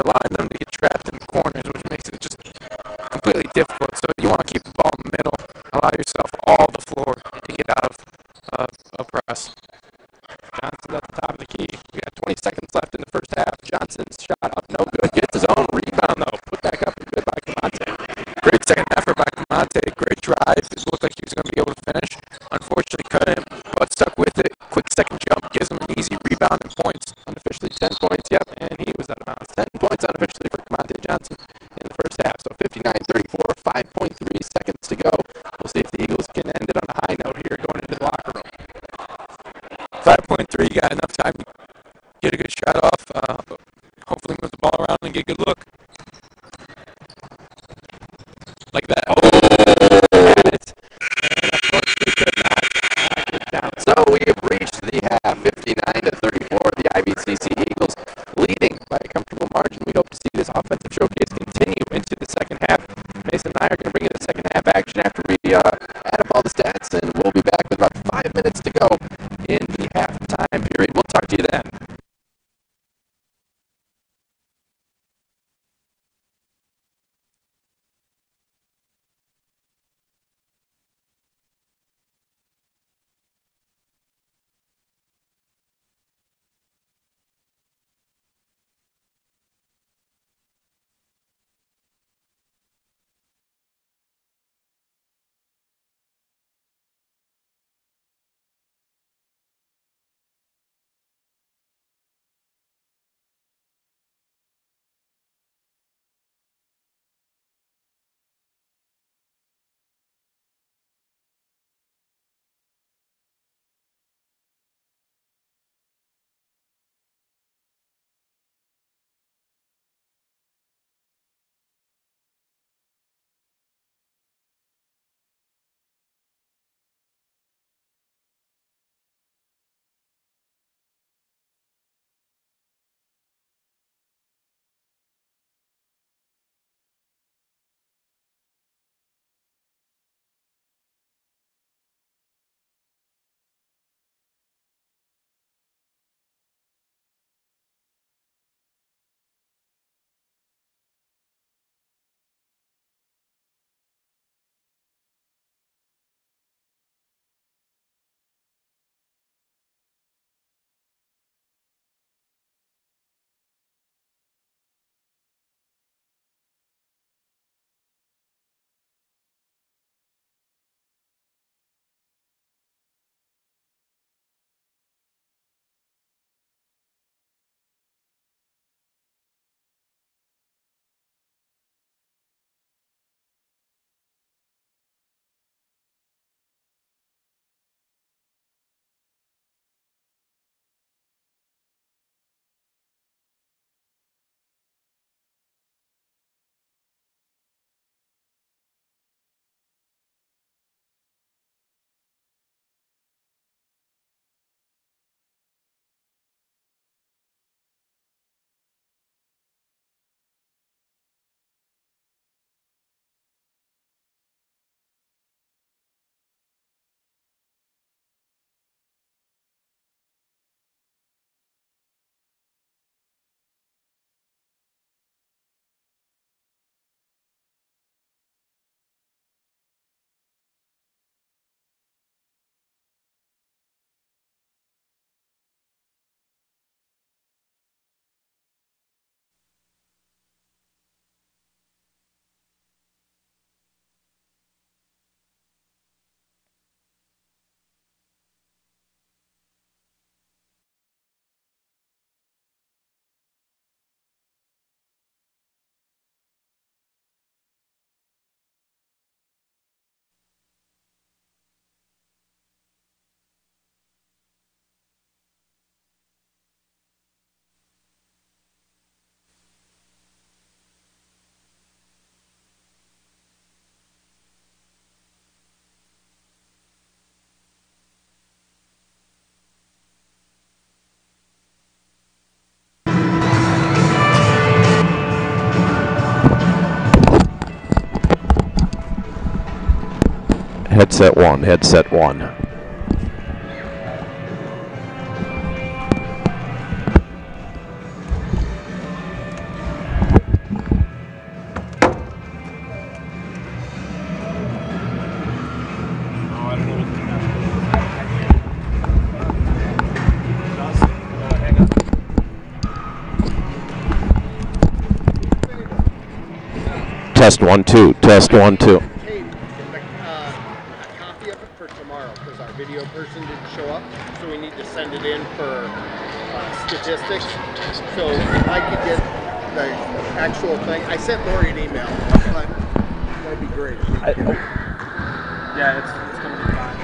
Speaker 4: allowing them to get trapped in the corners, which makes it just completely difficult. So you want to keep the ball in the middle, allow yourself all the floor to get out of a press.
Speaker 1: Johnson's at the top of the key. We got 20 seconds left in the first half. Johnson's shot up, no good. Gets his own rebound, though. Put back up and good by Camonte.
Speaker 4: Great second effort by Camonte. Great drive. It looked like he was going to be able to finish. Unfortunately, couldn't, but stuck with it. Quick second jump gives him an easy rebound and points.
Speaker 1: Unofficially 10 points, yep, and he was out of bounds. 10 points unofficially for Camonte Johnson in the first half. So 59-34, 5.3 seconds to go. We'll see if the Eagles can end it on a high note here going into the locker room.
Speaker 4: 5.3, got enough time to get a good shot off. But hopefully move the ball around and get a good look. Like that.
Speaker 1: Oh! Had it. And of course we could not knock it down. So we have reached the half, 59-34. The IVCC Eagles leading by a comfortable margin. We hope to see this offensive showcase continue into the second half. Mason and I are going to bring you the second half action after we add up all the stats, and we'll be back with about 5 minutes to go in the halftime period. We'll talk to you then.
Speaker 5: Headset 1, headset 1. Test 1 2. Test 1 2.
Speaker 6: Hey, a copy of it for tomorrow because our video person didn't show up, so we need to send it in for statistics. So if I could get the actual thing, I sent Lori an email, but that'd be great.
Speaker 7: Yeah, it's going to be fine.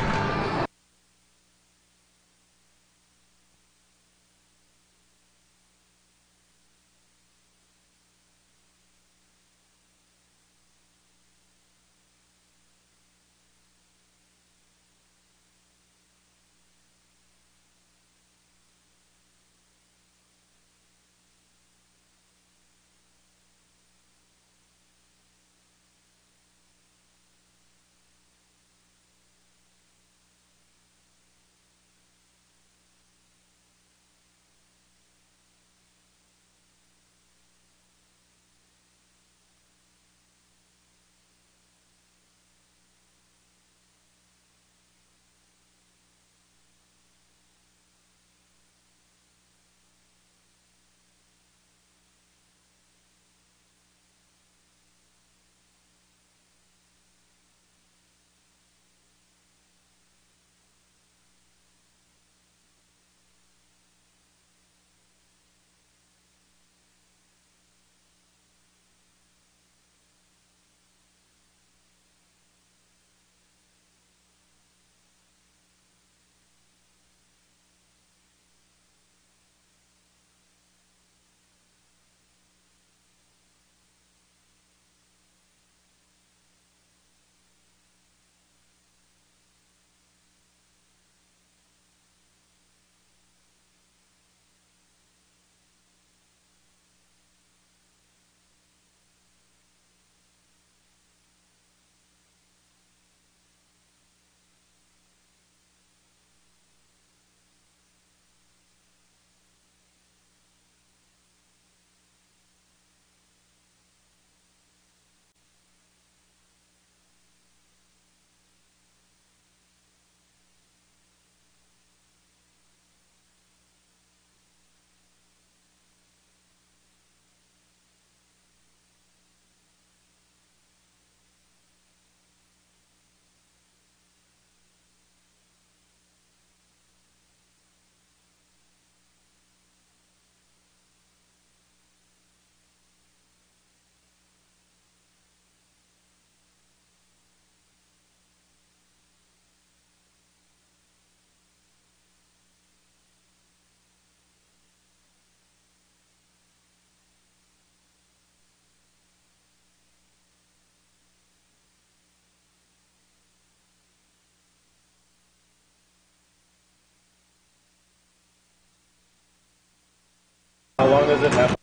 Speaker 8: How long does it have?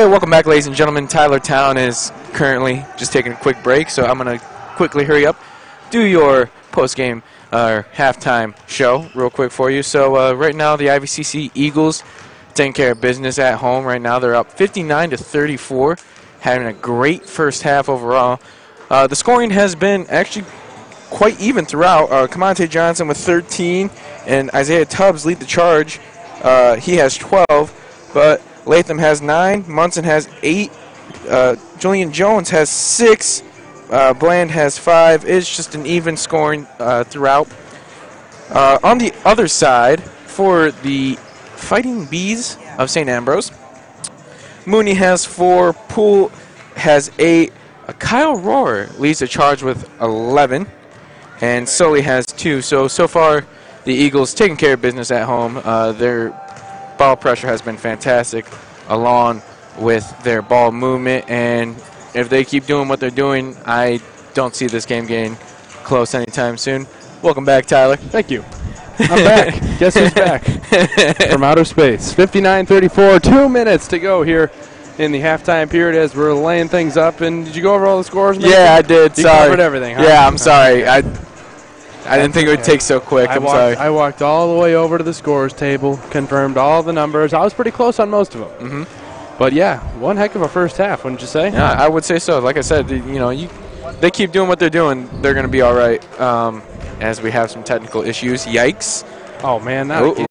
Speaker 2: Hey, welcome back, ladies and gentlemen. Tyler Town is currently just taking a quick break, so I'm going to quickly hurry up, do your post-game or halftime show real quick for you. So right now, the IVCC Eagles taking care of business at home. Right now, they're up 59-34, having a great first half overall. The scoring has been actually quite even throughout. Camonte Johnson with 13, and Isaiah Tubbs lead the charge. He has 12, but Latham has 9, Munson has 8, Julian Jones has 6, Bland has 5. It's just an even scoring throughout. On the other side, for the Fighting Bees of St. Ambrose, Mooney has 4, Poole has 8, Kyle Rohrer leads the charge with 11, and Sully has 2. So far, the Eagles taking care of business at home. Their ball pressure has been fantastic, along with their ball movement, and if they keep doing what they're doing, I don't see this game getting close anytime soon. Welcome back, Tyler.
Speaker 1: Thank you. I'm back. Guess who's back? From outer space. 59-34, 2 minutes to go here in the halftime period as we're laying things up. And did you go over all the scores? Maybe?
Speaker 2: Yeah, I did.
Speaker 1: You
Speaker 2: sorry.
Speaker 1: covered everything, huh?
Speaker 2: Yeah, I'm sorry. I didn't think it would take so quick. I'm sorry.
Speaker 1: I walked all the way over to the scores table, confirmed all the numbers. I was pretty close on most of them.
Speaker 2: Mm-hmm.
Speaker 1: But yeah, one heck of a first half, wouldn't you say?
Speaker 2: Yeah, I would say so. Like I said, they keep doing what they're doing, they're going to be all right. As we have some technical issues. Yikes.
Speaker 1: Oh, man. Not again.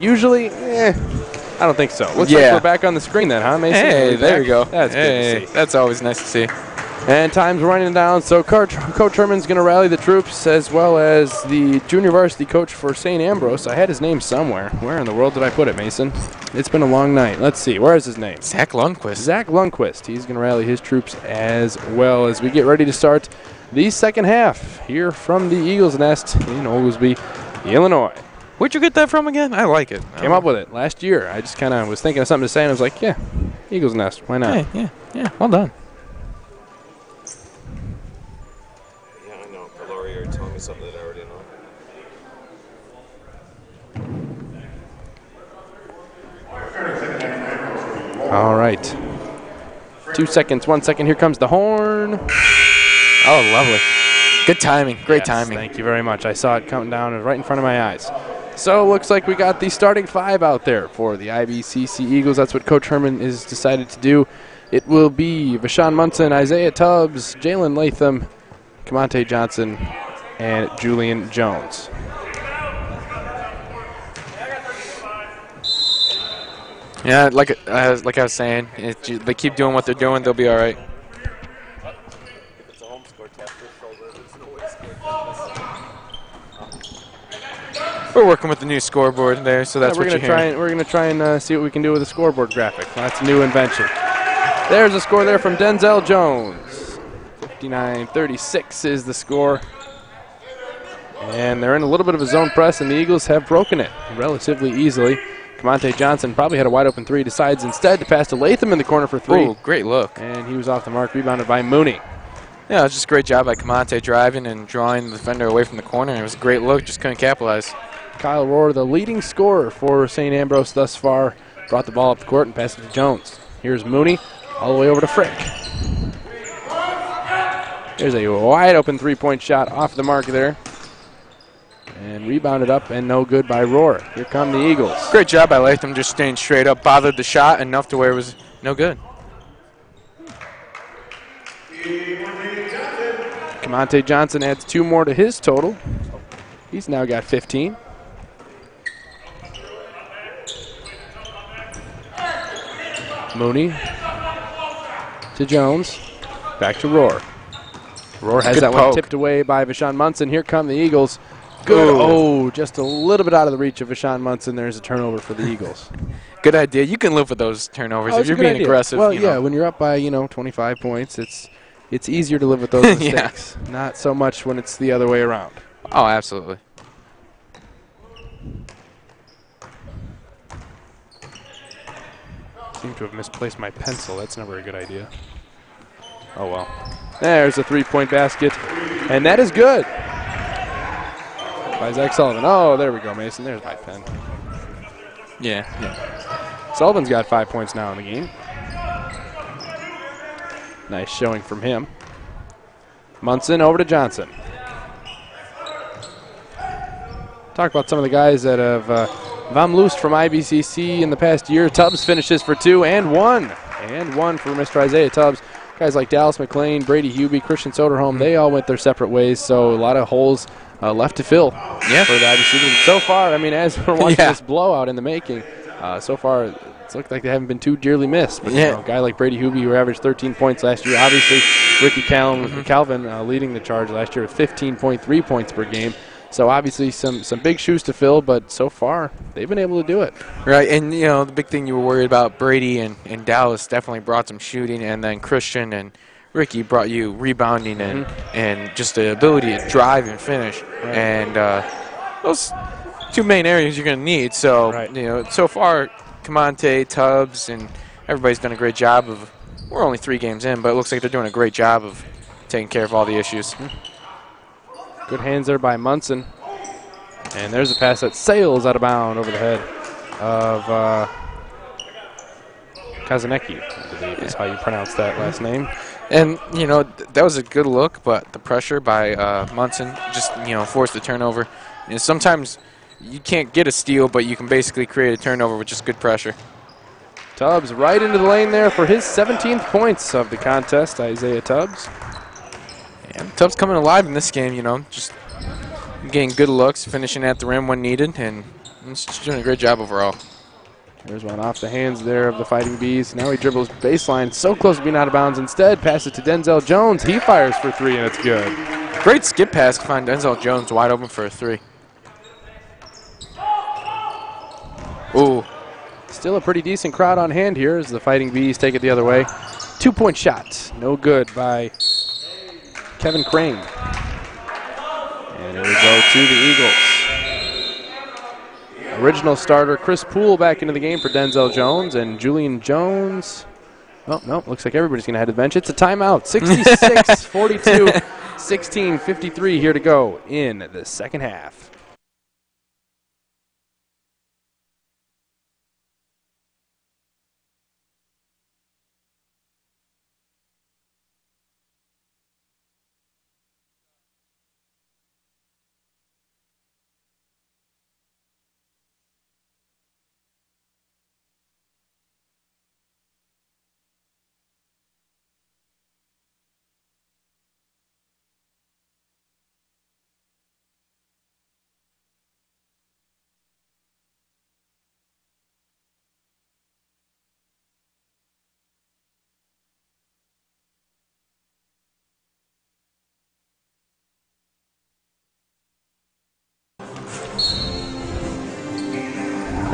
Speaker 1: Usually, I don't think so. Looks like we're back on the screen then, huh, Mason?
Speaker 2: Hey, there you go.
Speaker 1: That's good to see.
Speaker 2: That's always nice to see.
Speaker 1: And time's running down, so Coach Herman's going to rally the troops, as well as the junior varsity coach for St. Ambrose. I had his name somewhere. Where in the world did I put it, Mason? It's been a long night. Let's see. Where is his name?
Speaker 2: Zach Lundquist.
Speaker 1: Zach Lundquist. He's going to rally his troops as well as we get ready to start the second half here from the Eagles Nest in Oglesby, Illinois.
Speaker 2: Where'd you get that from again? I like it.
Speaker 1: Came up with it last year. I just kind of was thinking of something to say, and I was like, yeah, Eagles Nest. Why not?
Speaker 2: Yeah. Well done.
Speaker 8: Yeah, I know. Laurie, you're telling me something that I already know.
Speaker 1: All right. 2 seconds, 1 second. Here comes the horn.
Speaker 2: Oh, lovely. Good timing. Great timing.
Speaker 1: Thank you very much. I saw it counting down right in front of my eyes. So looks like we got the starting 5 out there for the IVCC Eagles. That's what Coach Herman has decided to do. It will be Vashawn Munson, Isaiah Tubbs, Jalen Latham, Camonte Johnson, and Julian Jones.
Speaker 2: Yeah, like I was saying, they keep doing what they're doing, they'll be all right. We're working with the new scoreboard there, so that's what you're hearing.
Speaker 1: We're gonna try and see what we can do with a scoreboard graphic. That's a new invention. There's a score there from Denzel Jones. 59-36 is the score. And they're in a little bit of a zone press, and the Eagles have broken it relatively easily. Camonte Johnson probably had a wide-open 3, decides instead to pass to Latham in the corner for 3.
Speaker 2: Oh, great look.
Speaker 1: And he was off the mark, rebounded by Mooney.
Speaker 2: Yeah, it was just a great job by Camonte driving and drawing the defender away from the corner. It was a great look, just couldn't capitalize.
Speaker 1: Kyle Rohrer, the leading scorer for St. Ambrose thus far, brought the ball up the court and passed it to Jones. Here's Mooney all the way over to Frick. There's a wide-open 3-point shot off the mark there. And rebounded up and no good by Rohr. Here come the Eagles.
Speaker 2: Great job by Latham, just staying straight up, bothered the shot enough to where it was no good.
Speaker 1: Camonte Johnson adds 2 more to his total. He's now got 15. Mooney to Jones. Back to Rohr. Rohr has
Speaker 2: Good
Speaker 1: that one
Speaker 2: poke.
Speaker 1: tipped away by Vashon Munson. Here come the Eagles. Good.
Speaker 2: Ooh.
Speaker 1: Oh, just a little bit out of the reach of Vashon Munson. There's a turnover for the Eagles.
Speaker 2: Good idea. You can live with those turnovers if
Speaker 1: it's a
Speaker 2: you're
Speaker 1: good
Speaker 2: being
Speaker 1: idea.
Speaker 2: aggressive.
Speaker 1: Well,
Speaker 2: you
Speaker 1: yeah,
Speaker 2: know.
Speaker 1: when you're up by 25 points, it's easier to live with those
Speaker 2: Yeah.
Speaker 1: mistakes. Not so much when it's the other way around.
Speaker 2: Oh, absolutely.
Speaker 1: Seem to have misplaced my pencil. That's never a good idea. Oh, well. There's a 3-point basket, and that is good. By Zach Sullivan. Oh, there we go, Mason. There's my pen.
Speaker 2: Yeah.
Speaker 1: Sullivan's got 5 points now in the game. Nice showing from him. Munson over to Johnson. Talk about some of the guys that have Vom Loosed from IVCC in the past year. Tubbs finishes for 2 and 1. And 1 for Mr. Isaiah Tubbs. Guys like Dallas McLean, Brady Hubie, Christian Soderholm, they all went their separate ways, so a lot of holes left to fill for the IVCC. So far, I mean, as we're watching this blowout in the making, so far it's looked like they haven't been too dearly missed. But a guy like Brady Hubie, who averaged 13 points last year, obviously Ricky Calvin leading the charge last year with 15.3 points per game. So obviously some big shoes to fill, but so far they've been able to do it.
Speaker 2: Right, and the big thing you were worried about, Brady and Dallas definitely brought some shooting, and then Christian and Ricky brought you rebounding and just the ability to drive and finish. Right. And those 2 main areas you're going to need. So, so far, Camonte, Tubbs, and everybody's done a great job of, we're only 3 games in, but it looks like they're doing a great job of taking care of all the issues.
Speaker 1: Good hands there by Munson. And there's a pass that sails out of bounds over the head of Kazanecki, I believe is how you pronounce that last name.
Speaker 2: And, that was a good look, but the pressure by Munson just, forced the turnover. Sometimes you can't get a steal, but you can basically create a turnover with just good pressure.
Speaker 1: Tubbs right into the lane there for his 17th points of the contest, Isaiah Tubbs.
Speaker 2: And Tubbs coming alive in this game, just getting good looks, finishing at the rim when needed, and just doing a great job overall.
Speaker 1: There's one off the hands there of the Fighting Bees. Now he dribbles baseline, so close to being out of bounds. Instead, pass it to Denzel Jones. He fires for 3, and it's good.
Speaker 2: Great skip pass to find Denzel Jones wide open for a 3. Ooh.
Speaker 1: Still a pretty decent crowd on hand here as the Fighting Bees take it the other way. 2-point shot, no good by Kevin Crane. And here we go to the Eagles. Original starter Chris Poole back into the game for Denzel Jones, and Julian Jones. Oh, no, looks like everybody's going to head to the bench. It's a timeout. 66-42, 16:53 here to go in the second half.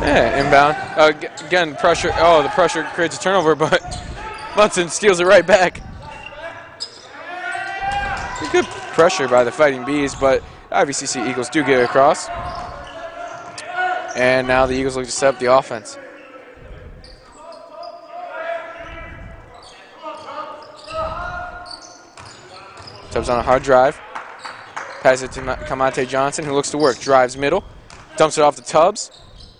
Speaker 2: Yeah, inbound. Again, pressure. Oh, the pressure creates a turnover, but Munson steals it right back. Good pressure by the Fighting Bees, but IVCC Eagles do get it across. And now the Eagles look to set up the offense. Tubbs on a hard drive. Passes it to Camonte Johnson, who looks to work. Drives middle. Dumps it off to Tubbs.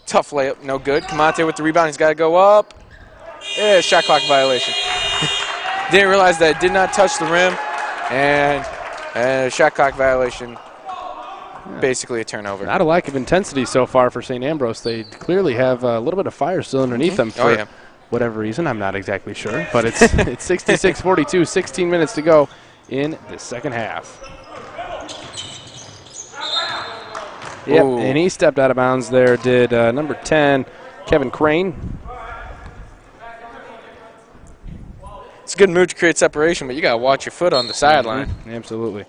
Speaker 2: Tough layup, no good. Camonte with the rebound. He's got to go up. Yeah, shot clock violation. Didn't realize that it did not touch the rim. And a shot clock violation basically a turnover.
Speaker 1: Not a lack of intensity so far for St. Ambrose. They clearly have a little bit of fire still underneath them for whatever reason. I'm not exactly sure, but it's 66-42, 16 minutes to go in the second half. Yep, and he stepped out of bounds there, did number 10, Kevin Crane.
Speaker 2: It's a good move to create separation, but you got to watch your foot on the sideline.
Speaker 1: Absolutely.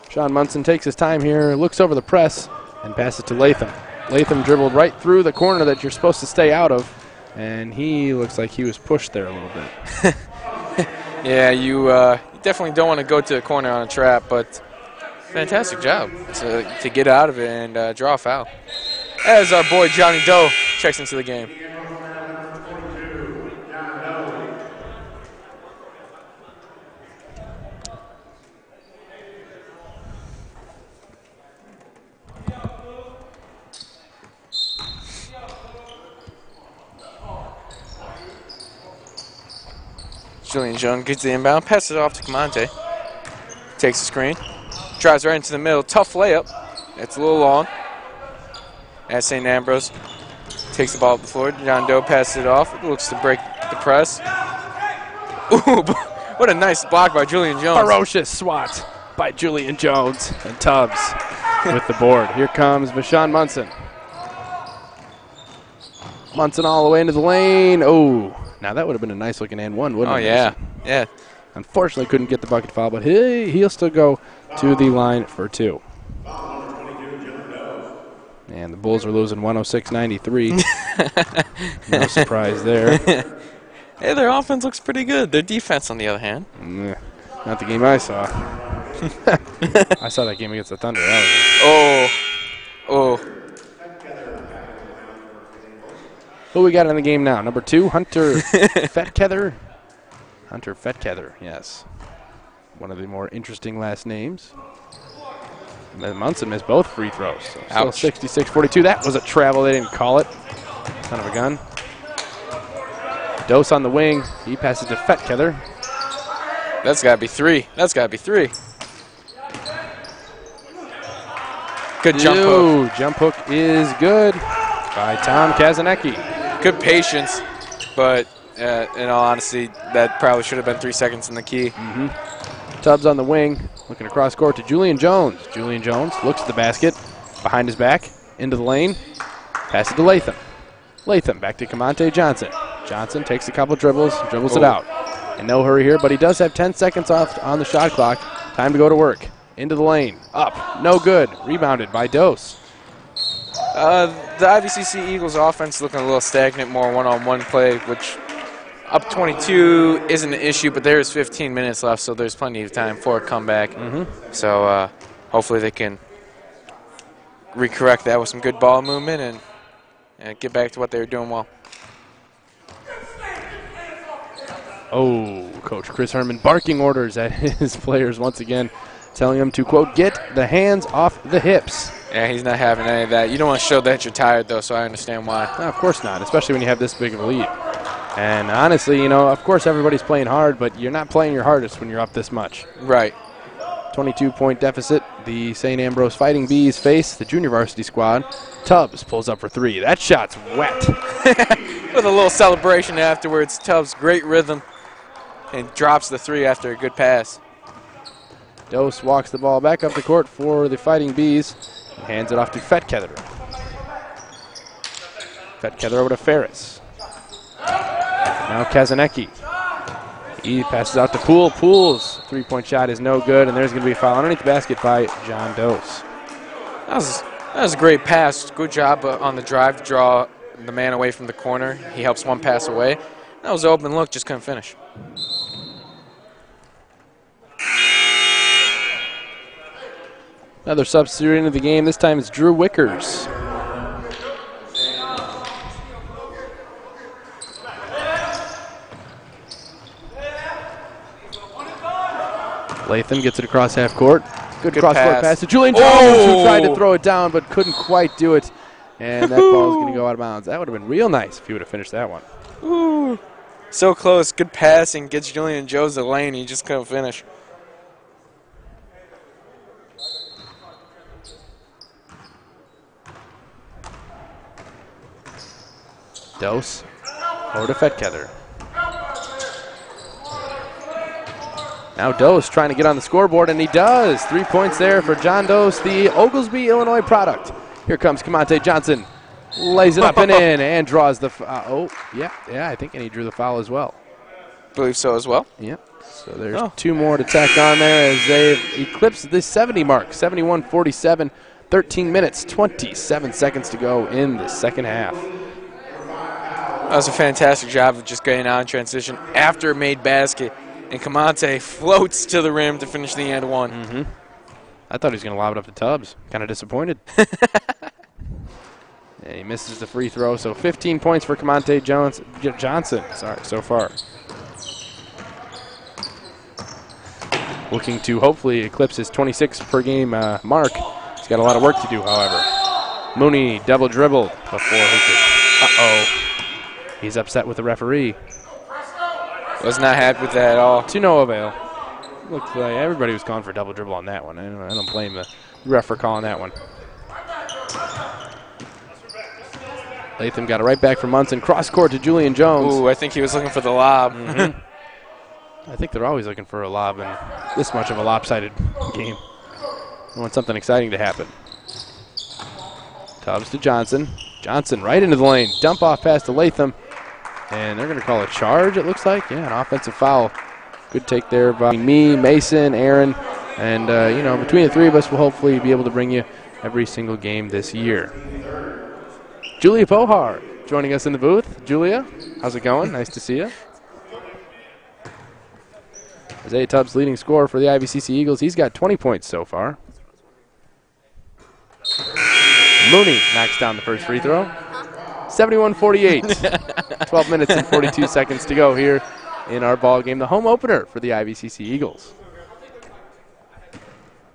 Speaker 1: Sean Munson takes his time here, looks over the press, and passes to Latham. Latham dribbled right through the corner that you're supposed to stay out of, and he looks like he was pushed there a little bit.
Speaker 2: Yeah, you definitely don't want to go to the corner on a trap, but fantastic job to get out of it and draw a foul. As our boy Johnny Doe checks into the game. Julian Jones gets the inbound, passes it off to Camonte. Takes the screen, drives right into the middle, tough layup. It's a little long. As St. Ambrose takes the ball up the floor, John Doe passes it off. It looks to break the press. Ooh, what a nice block by Julian Jones.
Speaker 1: Ferocious swat by Julian Jones and Tubbs with the board. Here comes Vashawn Munson. Munson all the way into the lane. Oh. Now, that would have been a nice looking and one, wouldn't it?
Speaker 2: Oh, yeah. Yeah.
Speaker 1: Unfortunately, couldn't get the bucket foul, but he'll still go to the line for two. And the Bulls are losing 106-93. No surprise there.
Speaker 2: Hey, their offense looks pretty good. Their defense, on the other hand.
Speaker 1: Not the game I saw. I saw that game against the Thunder.
Speaker 2: Oh.
Speaker 1: Who we got in the game now? Number 2, Hunter Fetkether. Hunter Fetkether, yes. One of the more interesting last names. Munson missed both free throws. So still 66-42. That was a travel. They didn't call it. Son of a gun. Dose on the wing. He passes to Fetkether.
Speaker 2: That's got to be 3. Good jump hook.
Speaker 1: Jump hook is good by Tom Kazanecki.
Speaker 2: Good patience, but in all honesty, that probably should have been 3 seconds in the key.
Speaker 1: Tubbs on the wing, looking across court to Julian Jones. Julian Jones looks at the basket, behind his back, into the lane, passes to Latham. Latham back to Camonte Johnson. Johnson takes a couple dribbles it out. In no hurry here, but he does have 10 seconds off on the shot clock. Time to go to work. Into the lane, up, no good. Rebounded by Dose.
Speaker 2: The IVCC Eagles offense looking a little stagnant, more one-on-one play, which up 22 isn't an issue, but there's 15 minutes left, so there's plenty of time for a comeback. So hopefully they can recorrect that with some good ball movement and get back to what they were doing well.
Speaker 1: Oh, Coach Chris Herman barking orders at his players once again, telling them to, quote, get the hands off the hips.
Speaker 2: Yeah, he's not having any of that. You don't want to show that you're tired, though, so I understand why.
Speaker 1: No, of course not, especially when you have this big of a lead. And honestly, you know, of course everybody's playing hard, but you're not playing your hardest when you're up this much.
Speaker 2: Right.
Speaker 1: 22-point deficit. The St. Ambrose Fighting Bees face the junior varsity squad. Tubbs pulls up for 3. That shot's wet.
Speaker 2: With a little celebration afterwards. Tubbs, great rhythm, and drops the 3 after a good pass.
Speaker 1: Dose walks the ball back up the court for the Fighting Bees and hands it off to Fetkether. Fetkether over to Ferris. Now Kazanecki. He passes out to Poole. Poole's three-point shot is no good, and there's going to be a foul underneath the basket by John Dose.
Speaker 2: That was a great pass. Good job on the drive to draw the man away from the corner. He helps one pass away. That was an open look, just couldn't finish.
Speaker 1: Another substitute into the game. This time it's Drew Wickers. Latham gets it across half court. Good cross-court pass to Julian Jones, who tried to throw it down but couldn't quite do it. And that ball is going to go out of bounds. That would have been real nice if he would have finished that one.
Speaker 2: Ooh. So close. Good passing. Gets Julian Jones the lane. He just couldn't finish.
Speaker 1: Dose over to Fetkether. Now Dose trying to get on the scoreboard, and he does. 3 points there for John Dose, the Oglesby, Illinois product. Here comes Kamante Johnson. Lays it up and in and draws the foul. I think, and he drew the foul as well.
Speaker 2: Believe so as well.
Speaker 1: Yep. So there's 2 more to tack on there as they've eclipsed the 70 mark. 71-47, 13 minutes, 27 seconds to go in the second half.
Speaker 2: That was a fantastic job of just getting out in transition after a made basket. And Kamante floats to the rim to finish the and one.
Speaker 1: I thought he was going to lob it up to Tubbs. Kind of disappointed. Yeah, he misses the free throw, so 15 points for Kamante Johnson so far. Looking to hopefully eclipse his 26 per game mark. He's got a lot of work to do, however. Mooney double dribbled before he could. He's upset with the referee.
Speaker 2: Was not happy with that at all.
Speaker 1: To no avail. Looked like everybody was calling for double dribble on that one. I don't blame the ref for calling that one. Latham got it right back from Munson. Cross court to Julian Jones.
Speaker 2: Ooh, I think he was looking for the lob.
Speaker 1: I think they're always looking for a lob in this much of a lopsided game. I want something exciting to happen. Tubbs to Johnson. Johnson right into the lane. Dump off pass to Latham. And they're going to call a charge, it looks like. Yeah, an offensive foul. Good take there by me, Mason, Aaron. And, between the 3 of us, we'll hopefully be able to bring you every single game this year. Julia Pohar joining us in the booth. Julia, how's it going? Nice to see you. Isaiah Tubbs leading scorer for the IVCC Eagles. He's got 20 points so far. Mooney knocks down the first free throw. 71-48. 12 minutes and 42 seconds to go here in our ball game, the home opener for the IVCC Eagles.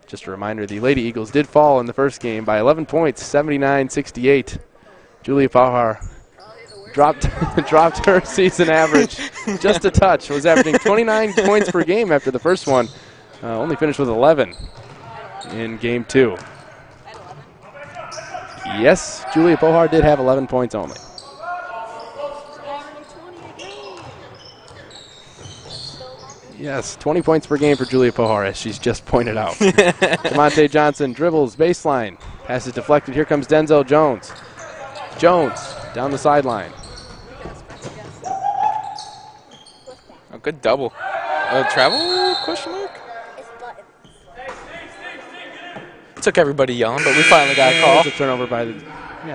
Speaker 1: Just a reminder, the Lady Eagles did fall in the first game by 11 points, 79-68. Julia Pahar dropped her season average just a touch. Was averaging 29 points per game after the first one. Only finished with 11 in game 2. Yes, Julia Pohar did have 11 points only. Yes, 20 points per game for Julia Pohar, as she's just pointed out. Kamante Johnson dribbles, baseline. Pass is deflected. Here comes Denzel Jones. Jones down the sideline.
Speaker 2: A good double. Travel? Question mark? Took everybody yelling, but we finally got a call.
Speaker 1: It's a turnover by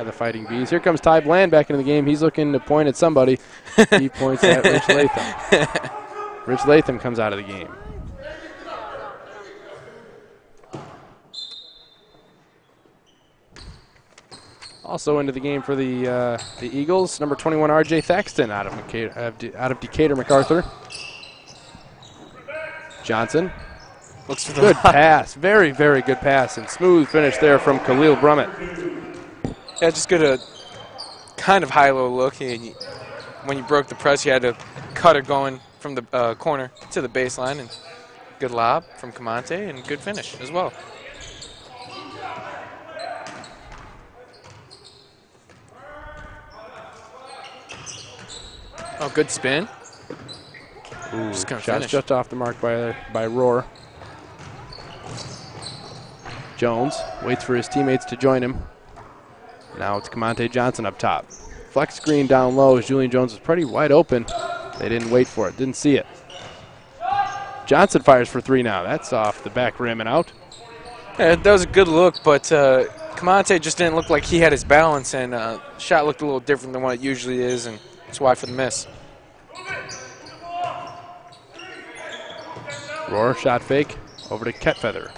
Speaker 1: the Fighting Bees. Here comes Ty Bland back into the game. He's looking to point at somebody. He points at Rich Latham. Rich Latham comes out of the game. Also into the game for the Eagles, number 21, R.J. Thaxton out of Decatur MacArthur. Johnson.
Speaker 2: Looks for the
Speaker 1: good pass. Very, very good pass. And smooth finish there from Khalil Brummett.
Speaker 2: Yeah, just good a kind of high-low look. When you broke the press, you had to cut it going from the corner to the baseline. And good lob from Kamante and good finish as well. Oh, good spin.
Speaker 1: Ooh,
Speaker 2: just gonna
Speaker 1: shots
Speaker 2: finish.
Speaker 1: just off the mark by Rohr. Jones waits for his teammates to join him. Now it's Kamante Johnson up top. Flex screen down low as Julian Jones was pretty wide open. They didn't wait for it, didn't see it. Johnson fires for 3 now. That's off the back rim and out.
Speaker 2: Yeah, that was a good look, but Kamante just didn't look like he had his balance, and shot looked a little different than what it usually is, and that's why for the miss.
Speaker 1: Rohr shot fake over to Ketfeather.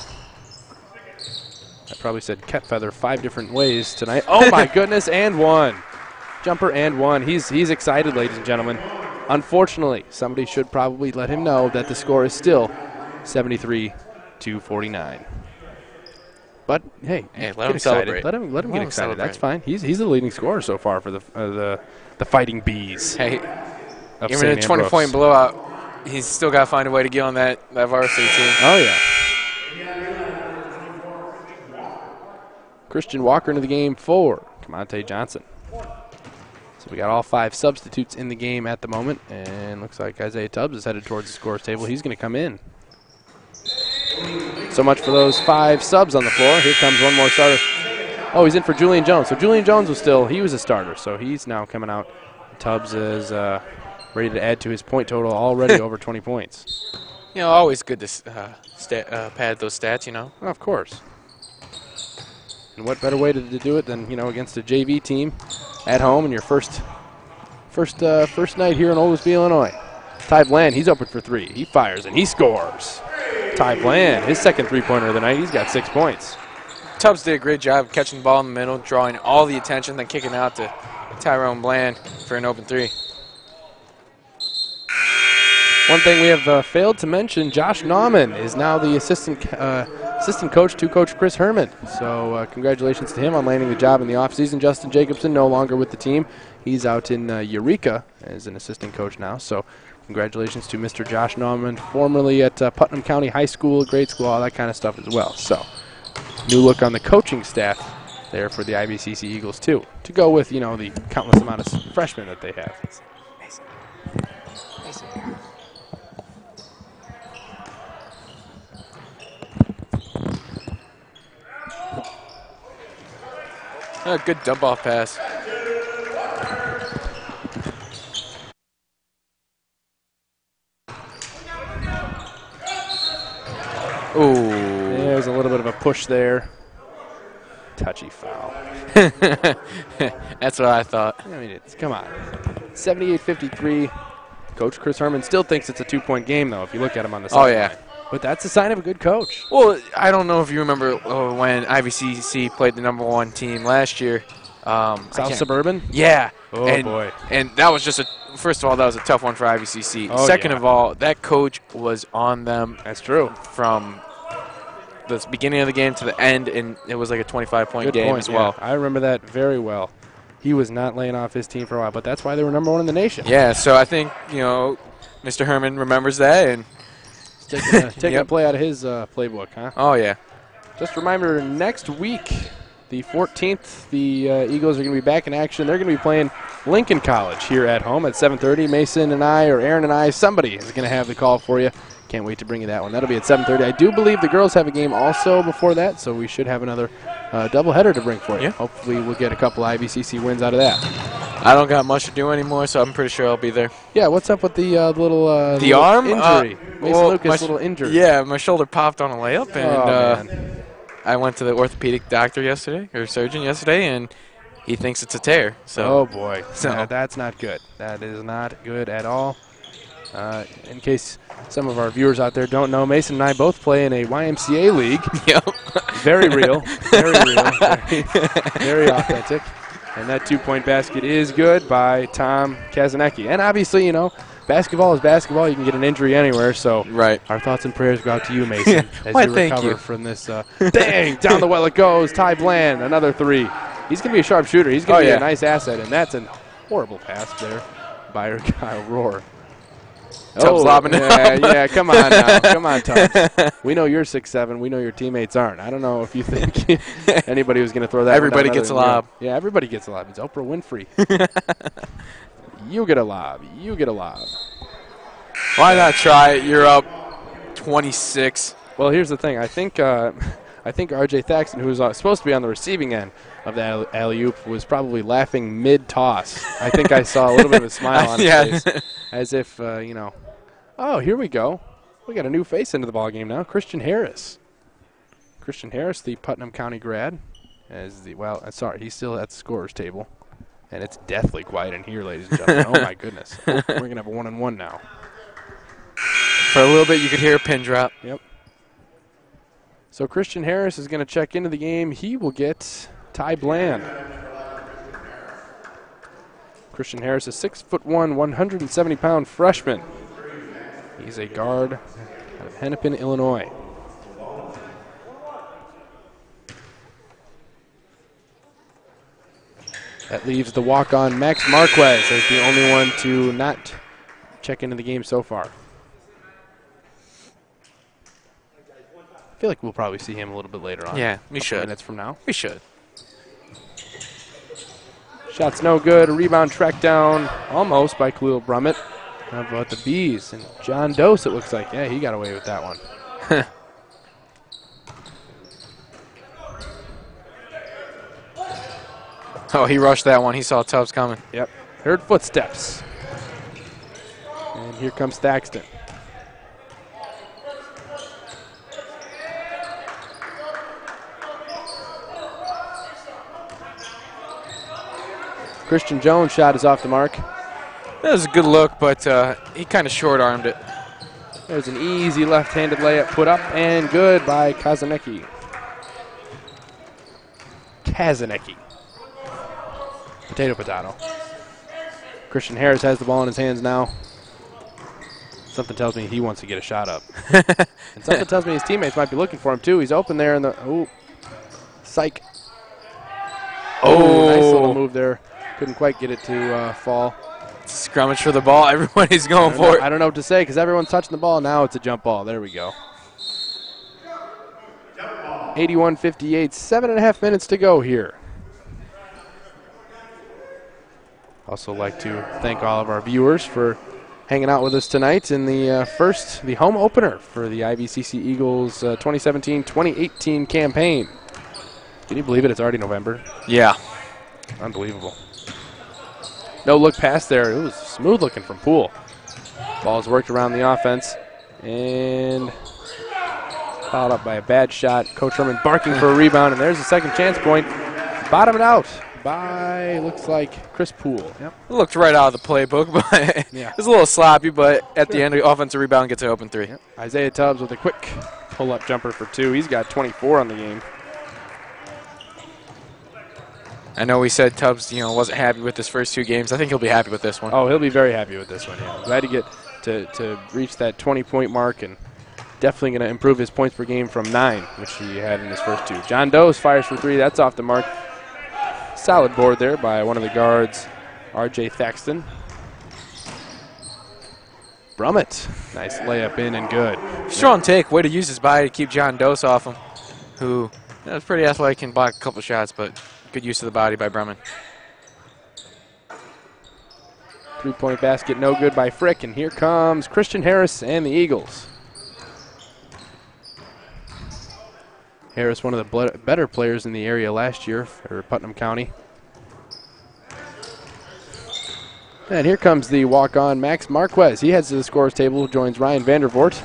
Speaker 1: I probably said Ketfeather 5 different ways tonight. Oh my goodness, and one. Jumper and one. He's excited, ladies and gentlemen. Unfortunately, somebody should probably let him know that the score is still 73-49. But hey,
Speaker 2: let him celebrate.
Speaker 1: Let him get excited.
Speaker 2: Celebrate.
Speaker 1: That's fine. He's the leading scorer so far for the Fighting Bees.
Speaker 2: Hey,
Speaker 1: even
Speaker 2: in a 20-point blowout, he's still got to find a way to get on that varsity team.
Speaker 1: Oh yeah. Christian Walker into the game for Kamante Johnson. So we got all 5 substitutes in the game at the moment, and looks like Isaiah Tubbs is headed towards the scores table. He's going to come in. So much for those 5 subs on the floor. Here comes one more starter. Oh, he's in for Julian Jones. So Julian Jones he was a starter, so he's now coming out. Tubbs is ready to add to his point total, already over 20 points.
Speaker 2: You know, always good to pad those stats, you know.
Speaker 1: Well, of course. And what better way to do it than, against a JV team at home in your first night here in Oglesby, Illinois. Ty Bland, he's open for 3. He fires and he scores. Ty Bland, his second three-pointer of the night. He's got 6 points.
Speaker 2: Tubbs did a great job catching the ball in the middle, drawing all the attention, then kicking out to Tyrone Bland for an open 3.
Speaker 1: One thing we have failed to mention, Josh Nauman is now the assistant coach to Coach Chris Herman. So congratulations to him on landing the job in the offseason. Justin Jacobson no longer with the team. He's out in Eureka as an assistant coach now. So congratulations to Mr. Josh Nauman, formerly at Putnam County High School, grade school, all that kind of stuff as well. So new look on the coaching staff there for the IVCC Eagles too, to go with, the countless amount of freshmen that they have.
Speaker 2: A good dump-off pass. Ooh.
Speaker 1: There's a little bit of a push there. Touchy foul.
Speaker 2: That's what I thought.
Speaker 1: I mean, come on. 78-53. Coach Chris Herman still thinks it's a 2-point game, though, if you look at him on the sideline.
Speaker 2: Oh, yeah.
Speaker 1: But that's a sign of a good coach.
Speaker 2: Well, I don't know if you remember when IVCC played the #1 team last year.
Speaker 1: South Suburban?
Speaker 2: Yeah.
Speaker 1: Oh, boy.
Speaker 2: And that was first of all, that was a tough one for IVCC.
Speaker 1: Oh,
Speaker 2: Second
Speaker 1: yeah.
Speaker 2: of all, that coach was on them.
Speaker 1: That's true.
Speaker 2: From the beginning of the game to the end, and it was like a 25-point game as well.
Speaker 1: Yeah. I remember that very well. He was not laying off his team for a while, but that's why they were #1 in the nation.
Speaker 2: Yeah, so I think, Mr. Herman remembers that. And
Speaker 1: taking a play out of his playbook, huh?
Speaker 2: Oh, yeah.
Speaker 1: Just a reminder, next week, the 14th, the Eagles are going to be back in action. They're going to be playing Lincoln College here at home at 7:30. Mason and I, or Aaron and I, somebody is going to have the call for you. Can't wait to bring you that one. That'll be at 7:30. I do believe the girls have a game also before that, so we should have another doubleheader to bring for you.
Speaker 2: Yeah.
Speaker 1: Hopefully we'll get a couple IVCC wins out of that.
Speaker 2: I don't got much to do anymore, so I'm pretty sure I'll be there.
Speaker 1: Yeah, what's up with the little
Speaker 2: arm
Speaker 1: injury? Mason Lucas, little injury.
Speaker 2: Yeah, my shoulder popped on a layup, and
Speaker 1: man.
Speaker 2: I went to the orthopedic doctor yesterday, or surgeon yesterday, and he thinks it's a tear. So.
Speaker 1: Oh, boy.
Speaker 2: So.
Speaker 1: That's not good. That is not good at all. In case some of our viewers out there don't know, Mason and I both play in a YMCA league.
Speaker 2: Yep.
Speaker 1: Very real. Very real. Very authentic. And that 2-point basket is good by Tom Kazanecki. And obviously, basketball is basketball. You can get an injury anywhere. So
Speaker 2: right.
Speaker 1: Our thoughts and prayers go out to you, Mason, as
Speaker 2: Why,
Speaker 1: you recover from this. Bang! Down the well it goes. Ty Bland, another 3. He's going to be a sharp shooter. He's going to be a nice asset. And that's a horrible pass there by our Kyle Rohr.
Speaker 2: Tubbs lobbing it.
Speaker 1: Yeah, come on now. Come on, Tubbs. We know you're 6'7". We know your teammates aren't. I don't know if you think anybody was going to throw that.
Speaker 2: Everybody gets a lob.
Speaker 1: Yeah, everybody gets a lob. It's Oprah Winfrey. You get a lob. You get a lob.
Speaker 2: Why not try it? You're up 26.
Speaker 1: Well, here's the thing. I think R.J. Thaxton, who was supposed to be on the receiving end of the alley-oop, was probably laughing mid-toss. I think I saw a little bit of a smile on his face, as if, oh, here we go. We got a new face into the ballgame now, Christian Harris. Christian Harris, the Putnam County grad, sorry, he's still at the scorer's table. And it's deathly quiet in here, ladies and gentlemen. Oh, my goodness. We're going to have a 1-on-1 now.
Speaker 2: For a little bit, you could hear a pin drop.
Speaker 1: Yep. So Christian Harris is going to check into the game. He will get Ty Bland. Christian Harris is 6'1", 170-pound freshman. He's a guard out of Hennepin, Illinois. That leaves the walk-on Max Marquez as the only one to not check into the game so far. I feel like we'll probably see him a little bit later on.
Speaker 2: Yeah, we should.
Speaker 1: Minutes from now.
Speaker 2: We should.
Speaker 1: Shot's no good. A rebound tracked down almost by Khalil Brummett. How about the Bees? And John Dose, it looks like. Yeah, he got away with that one.
Speaker 2: Oh, he rushed that one. He saw Tubbs coming.
Speaker 1: Yep. Heard footsteps. And here comes Thaxton. Christian Jones' shot is off the mark.
Speaker 2: That was a good look, but he kind of short-armed it.
Speaker 1: There's an easy left-handed layup put up and good by Kazanecki. Potato, potato. Christian Harris has the ball in his hands now. Something tells me he wants to get a shot up. And something tells me his teammates might be looking for him, too. He's open there in the... Oh, psych. Oh, nice little move there. Couldn't quite get it to fall.
Speaker 2: Scrummage for the ball. Everybody's going for it.
Speaker 1: I don't know what to say because everyone's touching the ball. Now it's a jump ball. There we go. 81-58, 7.5 minutes to go here. Also like to thank all of our viewers for hanging out with us tonight in the home opener for the IVCC Eagles 2017-2018 campaign. Can you believe it? It's already November.
Speaker 2: Yeah.
Speaker 1: Unbelievable. No look pass there. It was smooth looking from Poole. Ball's worked around the offense and fouled up by a bad shot. Coach Herman barking for a rebound, and there's a second chance point. Bottomed out by, looks like, Chris Poole. Yep.
Speaker 2: It looked right out of the playbook, but
Speaker 1: yeah.
Speaker 2: It was a little sloppy, but at the end, the offensive rebound gets an open three.
Speaker 1: Yep. Isaiah Tubbs with a quick pull-up jumper for 2. He's got 24 on the game.
Speaker 2: I know we said Tubbs, wasn't happy with his first 2 games. I think he'll be happy with this one.
Speaker 1: Oh, he'll be very happy with this one. Yeah. Glad to get to reach that 20-point mark, and definitely going to improve his points per game from 9, which he had in his first 2. John Dose fires for 3. That's off the mark. Solid board there by one of the guards, R.J. Thaxton. Brummett, nice layup in and good.
Speaker 2: Strong take, way to use his body to keep John Dose off him, who was pretty athletic, can block a couple shots, but good use of the body by Brummett.
Speaker 1: 3-point basket, no good by Frick, and here comes Christian Harris and the Eagles. Harris, one of the better players in the area last year for Putnam County. And here comes the walk-on Max Marquez. He heads to the scorer's table, joins Ryan Vandervoort.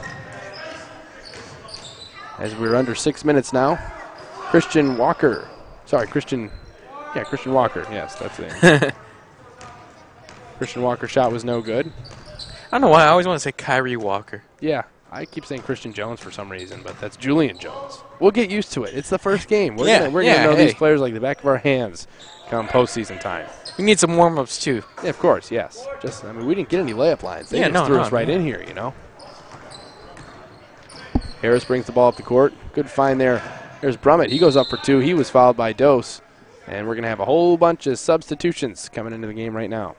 Speaker 1: As we're under 6 minutes now, Christian Walker. Christian Walker. Yes, that's it. Christian Walker's shot was no good.
Speaker 2: I don't know why I always want to say Kyrie Walker.
Speaker 1: Yeah, I keep saying Christian Jones for some reason, but that's Julian Jones. We'll get used to it. It's the first game. We're gonna know these players like the back of our hands come postseason time.
Speaker 2: We need some warm-ups too.
Speaker 1: Yeah, of course, yes. We didn't get any layup lines. They just threw us right in here, Harris brings the ball up the court. Good find there. There's Brummett. He goes up for 2. He was fouled by Dose. And we're going to have a whole bunch of substitutions coming into the game right now.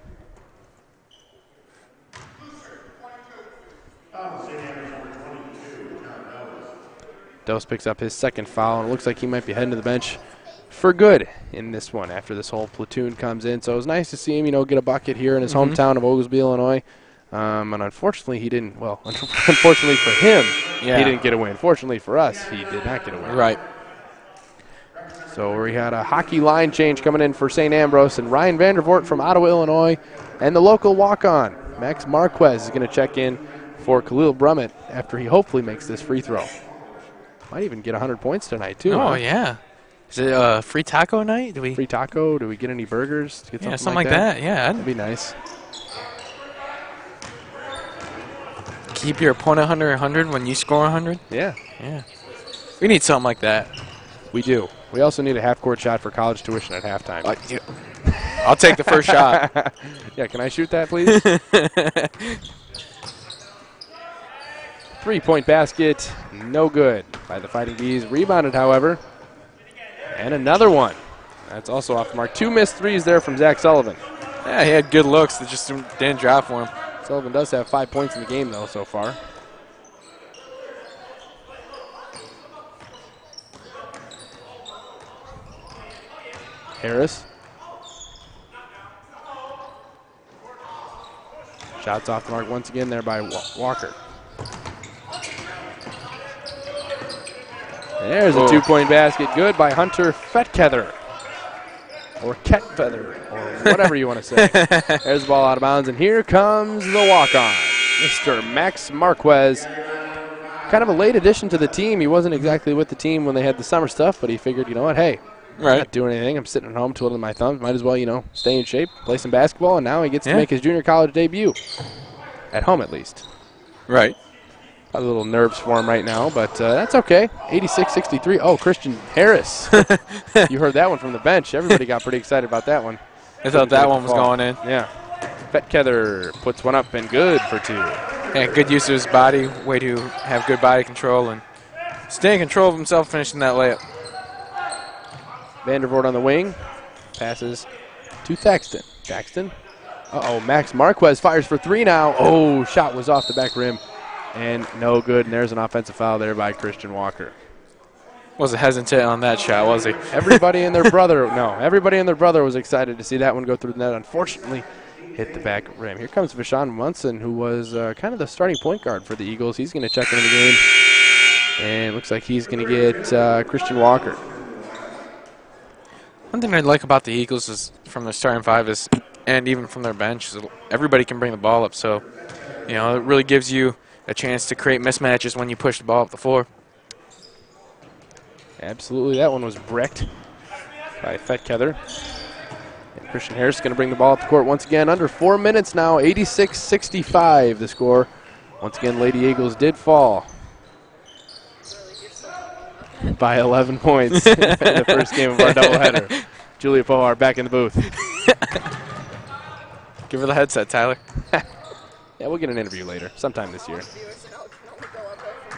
Speaker 1: Dose picks up his second foul, and it looks like he might be heading to the bench for good in this one after this whole platoon comes in. So it was nice to see him, get a bucket here in his hometown of Oglesby, Illinois. And unfortunately, he didn't. Well, unfortunately for him, he didn't get a win. Fortunately for us, he did not get a win.
Speaker 2: Right.
Speaker 1: So we had a hockey line change coming in for St. Ambrose, and Ryan Vandervoort from Ottawa, Illinois, and the local walk-on, Max Marquez, is going to check in for Khalil Brummett after he hopefully makes this free throw. Might even get 100 points tonight, too.
Speaker 2: Oh, yeah. Is it free taco night?
Speaker 1: Free taco? Do we get any burgers? Get
Speaker 2: something like that. Yeah.
Speaker 1: That'd be nice.
Speaker 2: Keep your opponent under 100 when you score 100?
Speaker 1: Yeah.
Speaker 2: Yeah. We need something like that.
Speaker 1: We do. We also need a half-court shot for college tuition at halftime.
Speaker 2: I'll take the first shot.
Speaker 1: Yeah, can I shoot that, please? 3-point basket, no good by the Fighting Bees. Rebounded, however, and another one. That's also off the mark. 2 missed threes there from Zach Sullivan.
Speaker 2: Yeah, he had good looks. They just didn't drop for him.
Speaker 1: Sullivan does have 5 points in the game, though, so far. Harris Shots off the mark once again there by Walker. There's a 2-point basket. Good by Hunter Fetkether. Or Ketfeather, or whatever you want to say. There's the ball out of bounds, and here comes the walk-on, Mr. Max Marquez. Kind of a late addition to the team. He wasn't exactly with the team when they had the summer stuff, but he figured, you know what, hey, I'm not doing anything. I'm sitting at home twiddling my thumbs. Might as well, you know, stay in shape, play some basketball, and now he gets to make his junior college debut. At home, at least.
Speaker 2: Right.
Speaker 1: A little nerves for him right now, but that's okay. 86-63. Oh, Christian Harris. You heard that one from the bench. Everybody got pretty excited about that one.
Speaker 2: I thought that one was going in.
Speaker 1: Yeah. Fetkether puts one up and good for 2.
Speaker 2: Yeah, good use of his body. Way to have good body control and stay in control of himself finishing that layup.
Speaker 1: Vandervoort on the wing. Passes to Thaxton. Thaxton. Uh-oh, Max Marquez fires for 3 now. Oh, shot was off the back rim. And no good, and there's an offensive foul there by Christian Walker.
Speaker 2: Wasn't hesitant on that shot, was he?
Speaker 1: Everybody and their brother, everybody and their brother was excited to see that one go through the net. Unfortunately, hit the back rim. Here comes Vashon Munson, who was kind of the starting point guard for the Eagles. He's going to check into the game, and looks like he's going to get Christian Walker.
Speaker 2: One thing I like about the Eagles is from their starting 5 is, and even from their bench, is everybody can bring the ball up. So, you know, it really gives you a chance to create mismatches when you push the ball up the floor.
Speaker 1: Absolutely. That one was bricked by Fetkether. And Christian Harris is going to bring the ball up the court once again. Under 4 minutes now, 86-65 the score. Once again, Lady Eagles did fall by 11 points in the first game of our doubleheader. Julia Pohar back in the booth.
Speaker 2: Give her the headset, Tyler.
Speaker 1: Yeah, we'll get an interview later, sometime this year.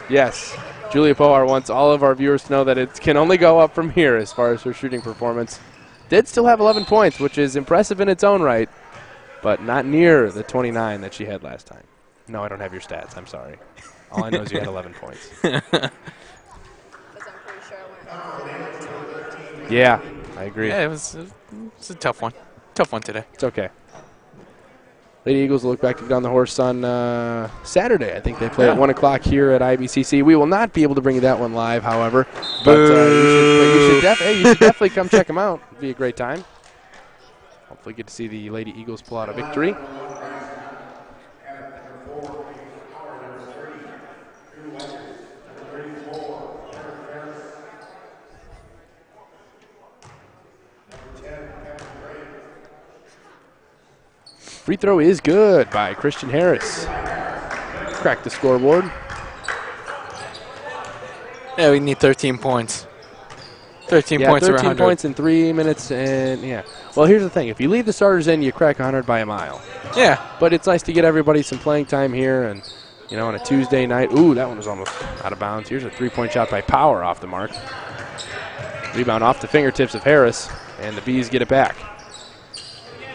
Speaker 1: Yes, Julia Pohar wants all of our viewers to know that it can only go up from here as far as her shooting performance. Did still have 11 points, which is impressive in its own right, but not near the 29 that she had last time. No, I don't have your stats. I'm sorry. All I know is you had 11 points. Yeah, I agree.
Speaker 2: Yeah, it was a tough one. Tough one today.
Speaker 1: It's okay. Lady Eagles will look back to get on the horse on Saturday. I think they play at 1 o'clock here at IVCC. We will not be able to bring you that one live, however. But you should definitely come check them out. It'd be a great time. Hopefully get to see the Lady Eagles pull out a victory. Free throw is good by Christian Harris. Cracked the scoreboard.
Speaker 2: Yeah, we need 13 points. 13 points or 100.
Speaker 1: 13 points in 3 minutes, and yeah. Well, here's the thing. If you leave the starters in, you crack 100 by a mile.
Speaker 2: Yeah.
Speaker 1: But it's nice to get everybody some playing time here, and, you know, on a Tuesday night. Ooh, that one was almost out of bounds. Here's a three-point shot by Power off the mark. Rebound off the fingertips of Harris, and the Bees get it back.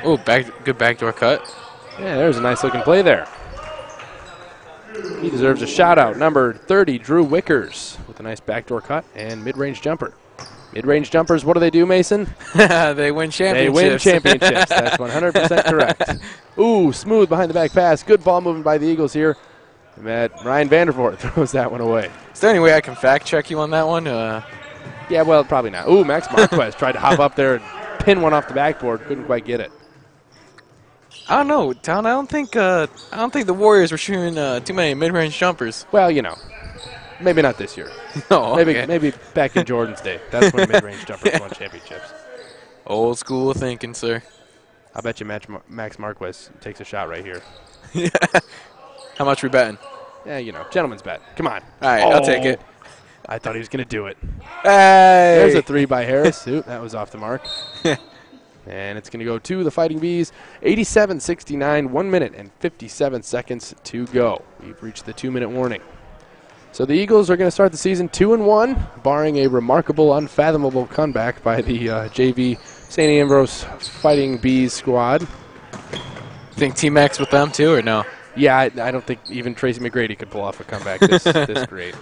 Speaker 2: Oh, good backdoor cut.
Speaker 1: Yeah, there's a nice-looking play there. He deserves a shout-out. Number 30, Drew Wickers, with a nice backdoor cut and mid-range jumper. Mid-range jumpers, what do they do, Mason?
Speaker 2: They win championships.
Speaker 1: They win championships. That's 100% correct. Ooh, smooth behind-the-back pass. Good ball moving by the Eagles here. Ryan Vandervoort throws that one away.
Speaker 2: Is there any way I can fact-check you on that one?
Speaker 1: Yeah, well, probably not. Ooh, Max Marquez tried to hop up there and pin one off the backboard. Couldn't quite get it.
Speaker 2: I don't know, Town. I don't think the Warriors were shooting too many mid-range jumpers.
Speaker 1: Well, you know, maybe not this year.
Speaker 2: No,
Speaker 1: maybe back in Jordan's day. That's when mid-range jumpers won championships.
Speaker 2: Old school thinking, sir.
Speaker 1: I bet you Max Marquez takes a shot right here.
Speaker 2: Yeah. How much we betting?
Speaker 1: Yeah, you know, gentleman's bet. Come on.
Speaker 2: All right, I'll take it.
Speaker 1: I thought he was going to do it.
Speaker 2: Hey!
Speaker 1: There's a three by Harris. Ooh, that was off the mark. And it's going to go to the Fighting Bees. 87-69, 1 minute and 57 seconds to go. We've reached the 2-minute warning. So the Eagles are going to start the season 2-1, barring a remarkable, unfathomable comeback by the JV St. Ambrose Fighting Bees squad.
Speaker 2: Think T-Max with them too, or no?
Speaker 1: Yeah, I don't think even Tracy McGrady could pull off a comeback this great.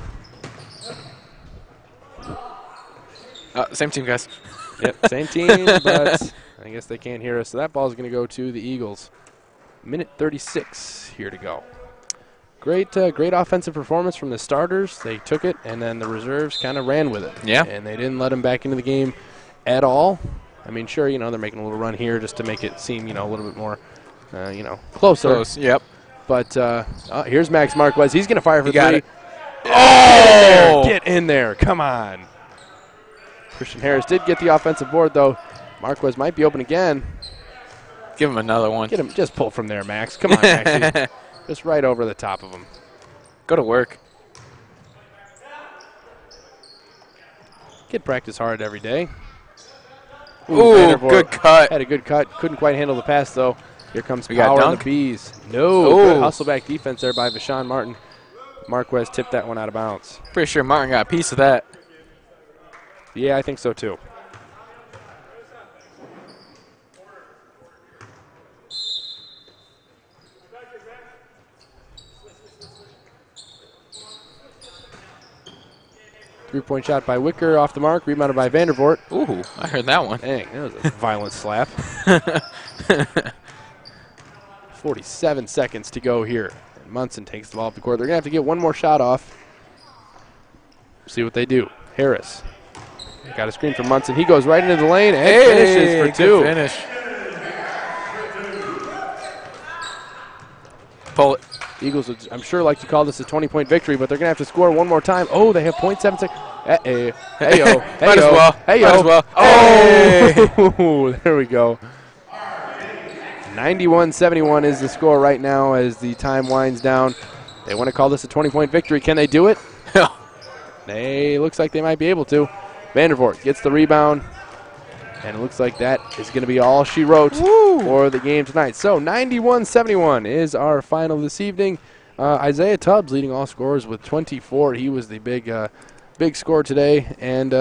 Speaker 2: Same team, guys.
Speaker 1: Yep, same team, but I guess they can't hear us. So that ball is going to go to the Eagles. Minute 36 here to go. Great offensive performance from the starters. They took it, and then the reserves kind of ran with it.
Speaker 2: Yeah.
Speaker 1: And they didn't let them back into the game at all. I mean, sure, they're making a little run here just to make it seem, a little bit more, closer.
Speaker 2: Close, yep.
Speaker 1: But here's Max Marquez. He's going to fire for
Speaker 2: got
Speaker 1: three.
Speaker 2: it.
Speaker 1: Oh! Get in there. Come on. Christian Harris did get the offensive board, though. Marquez might be open again.
Speaker 2: Give him another one.
Speaker 1: Get him. Just pull from there, Max. Come on, Max. Just right over the top of him.
Speaker 2: Go to work.
Speaker 1: Kid practice hard every day.
Speaker 2: Ooh, good cut.
Speaker 1: Had a good cut. Couldn't quite handle the pass, though. Here comes
Speaker 2: We got
Speaker 1: power on
Speaker 2: dunk?
Speaker 1: the Bees. No. Good hustle back defense there by Vashon Martin. Marquez tipped that one out of bounds.
Speaker 2: Pretty sure Martin got a piece of that.
Speaker 1: Yeah, I think so, too. Three-point shot by Wicker off the mark. Rebounded by Vandervoort.
Speaker 2: Ooh, I heard that one.
Speaker 1: Dang, that was a violent slap. 47 seconds to go here. And Munson takes the ball off the court. They're going to have to get one more shot off. See what they do. Harris. Got a screen from Munson. He goes right into the lane and finishes for two.
Speaker 2: Good finish. Pull it.
Speaker 1: Eagles would, I'm sure, like to call this a 20-point victory, but they're going to have to score one more time. Oh, they have 0.7 seconds. Hey-yo. Hey-yo.
Speaker 2: Might as well.
Speaker 1: Hey-yo.
Speaker 2: Might as well.
Speaker 1: Oh, there we go. 91-71 is the score right now as the time winds down. They want to call this a 20-point victory. Can they do it? Looks like they might be able to. Vandervoort gets the rebound, and it looks like that is going to be all she wrote for the game tonight. So 91-71 is our final this evening. Isaiah Tubbs leading all scorers with 24. He was the big score today. And,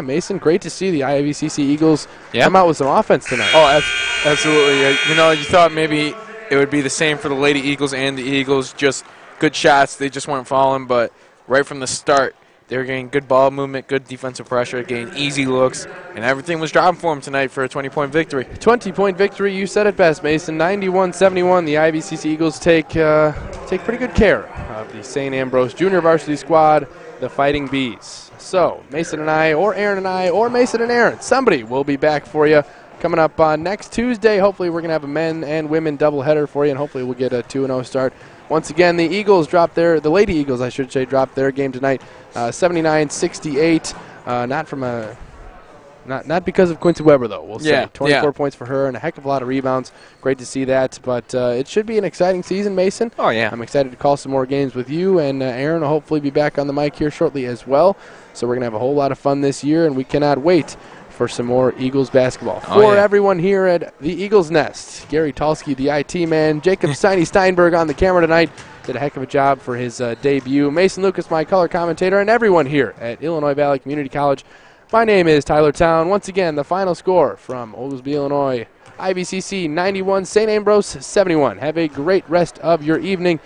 Speaker 1: Mason, great to see the IVCC Eagles come out with some offense tonight.
Speaker 2: Oh, absolutely. You thought maybe it would be the same for the Lady Eagles and the Eagles, just good shots. They just weren't falling, but right from the start, they were getting good ball movement, good defensive pressure, getting easy looks, and everything was dropping for them tonight for a 20-point victory.
Speaker 1: 20-point victory, you said it best, Mason. 91-71, the IVCC Eagles take pretty good care of the St. Ambrose Junior Varsity squad, the Fighting Bees. So, Mason and I, or Aaron and I, or Mason and Aaron, somebody will be back for you coming up next Tuesday. Hopefully we're going to have a men and women doubleheader for you, and hopefully we'll get a 2-0 start. Once again, the Lady Eagles, I should say, dropped their game tonight, 79-68. Not because of Quincy Weber, though. We'll say 24 points for her and a heck of a lot of rebounds. Great to see that. But it should be an exciting season, Mason.
Speaker 2: Oh, yeah.
Speaker 1: I'm excited to call some more games with you, and Aaron will hopefully be back on the mic here shortly as well. So we're going to have a whole lot of fun this year, and we cannot wait for some more Eagles basketball. For everyone here at the Eagles Nest, Gary Tulsky, the IT man, Jacob Steinberg on the camera tonight, did a heck of a job for his debut. Mason Lucas, my color commentator, and everyone here at Illinois Valley Community College. My name is Tyler Town. Once again, the final score from Oglesby, Illinois, IVCC 91, St. Ambrose 71. Have a great rest of your evening,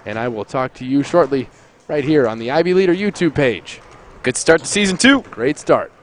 Speaker 1: and I will talk to you shortly right here on the Ivy Leader YouTube page.
Speaker 2: Good start to season 2.
Speaker 1: Great start.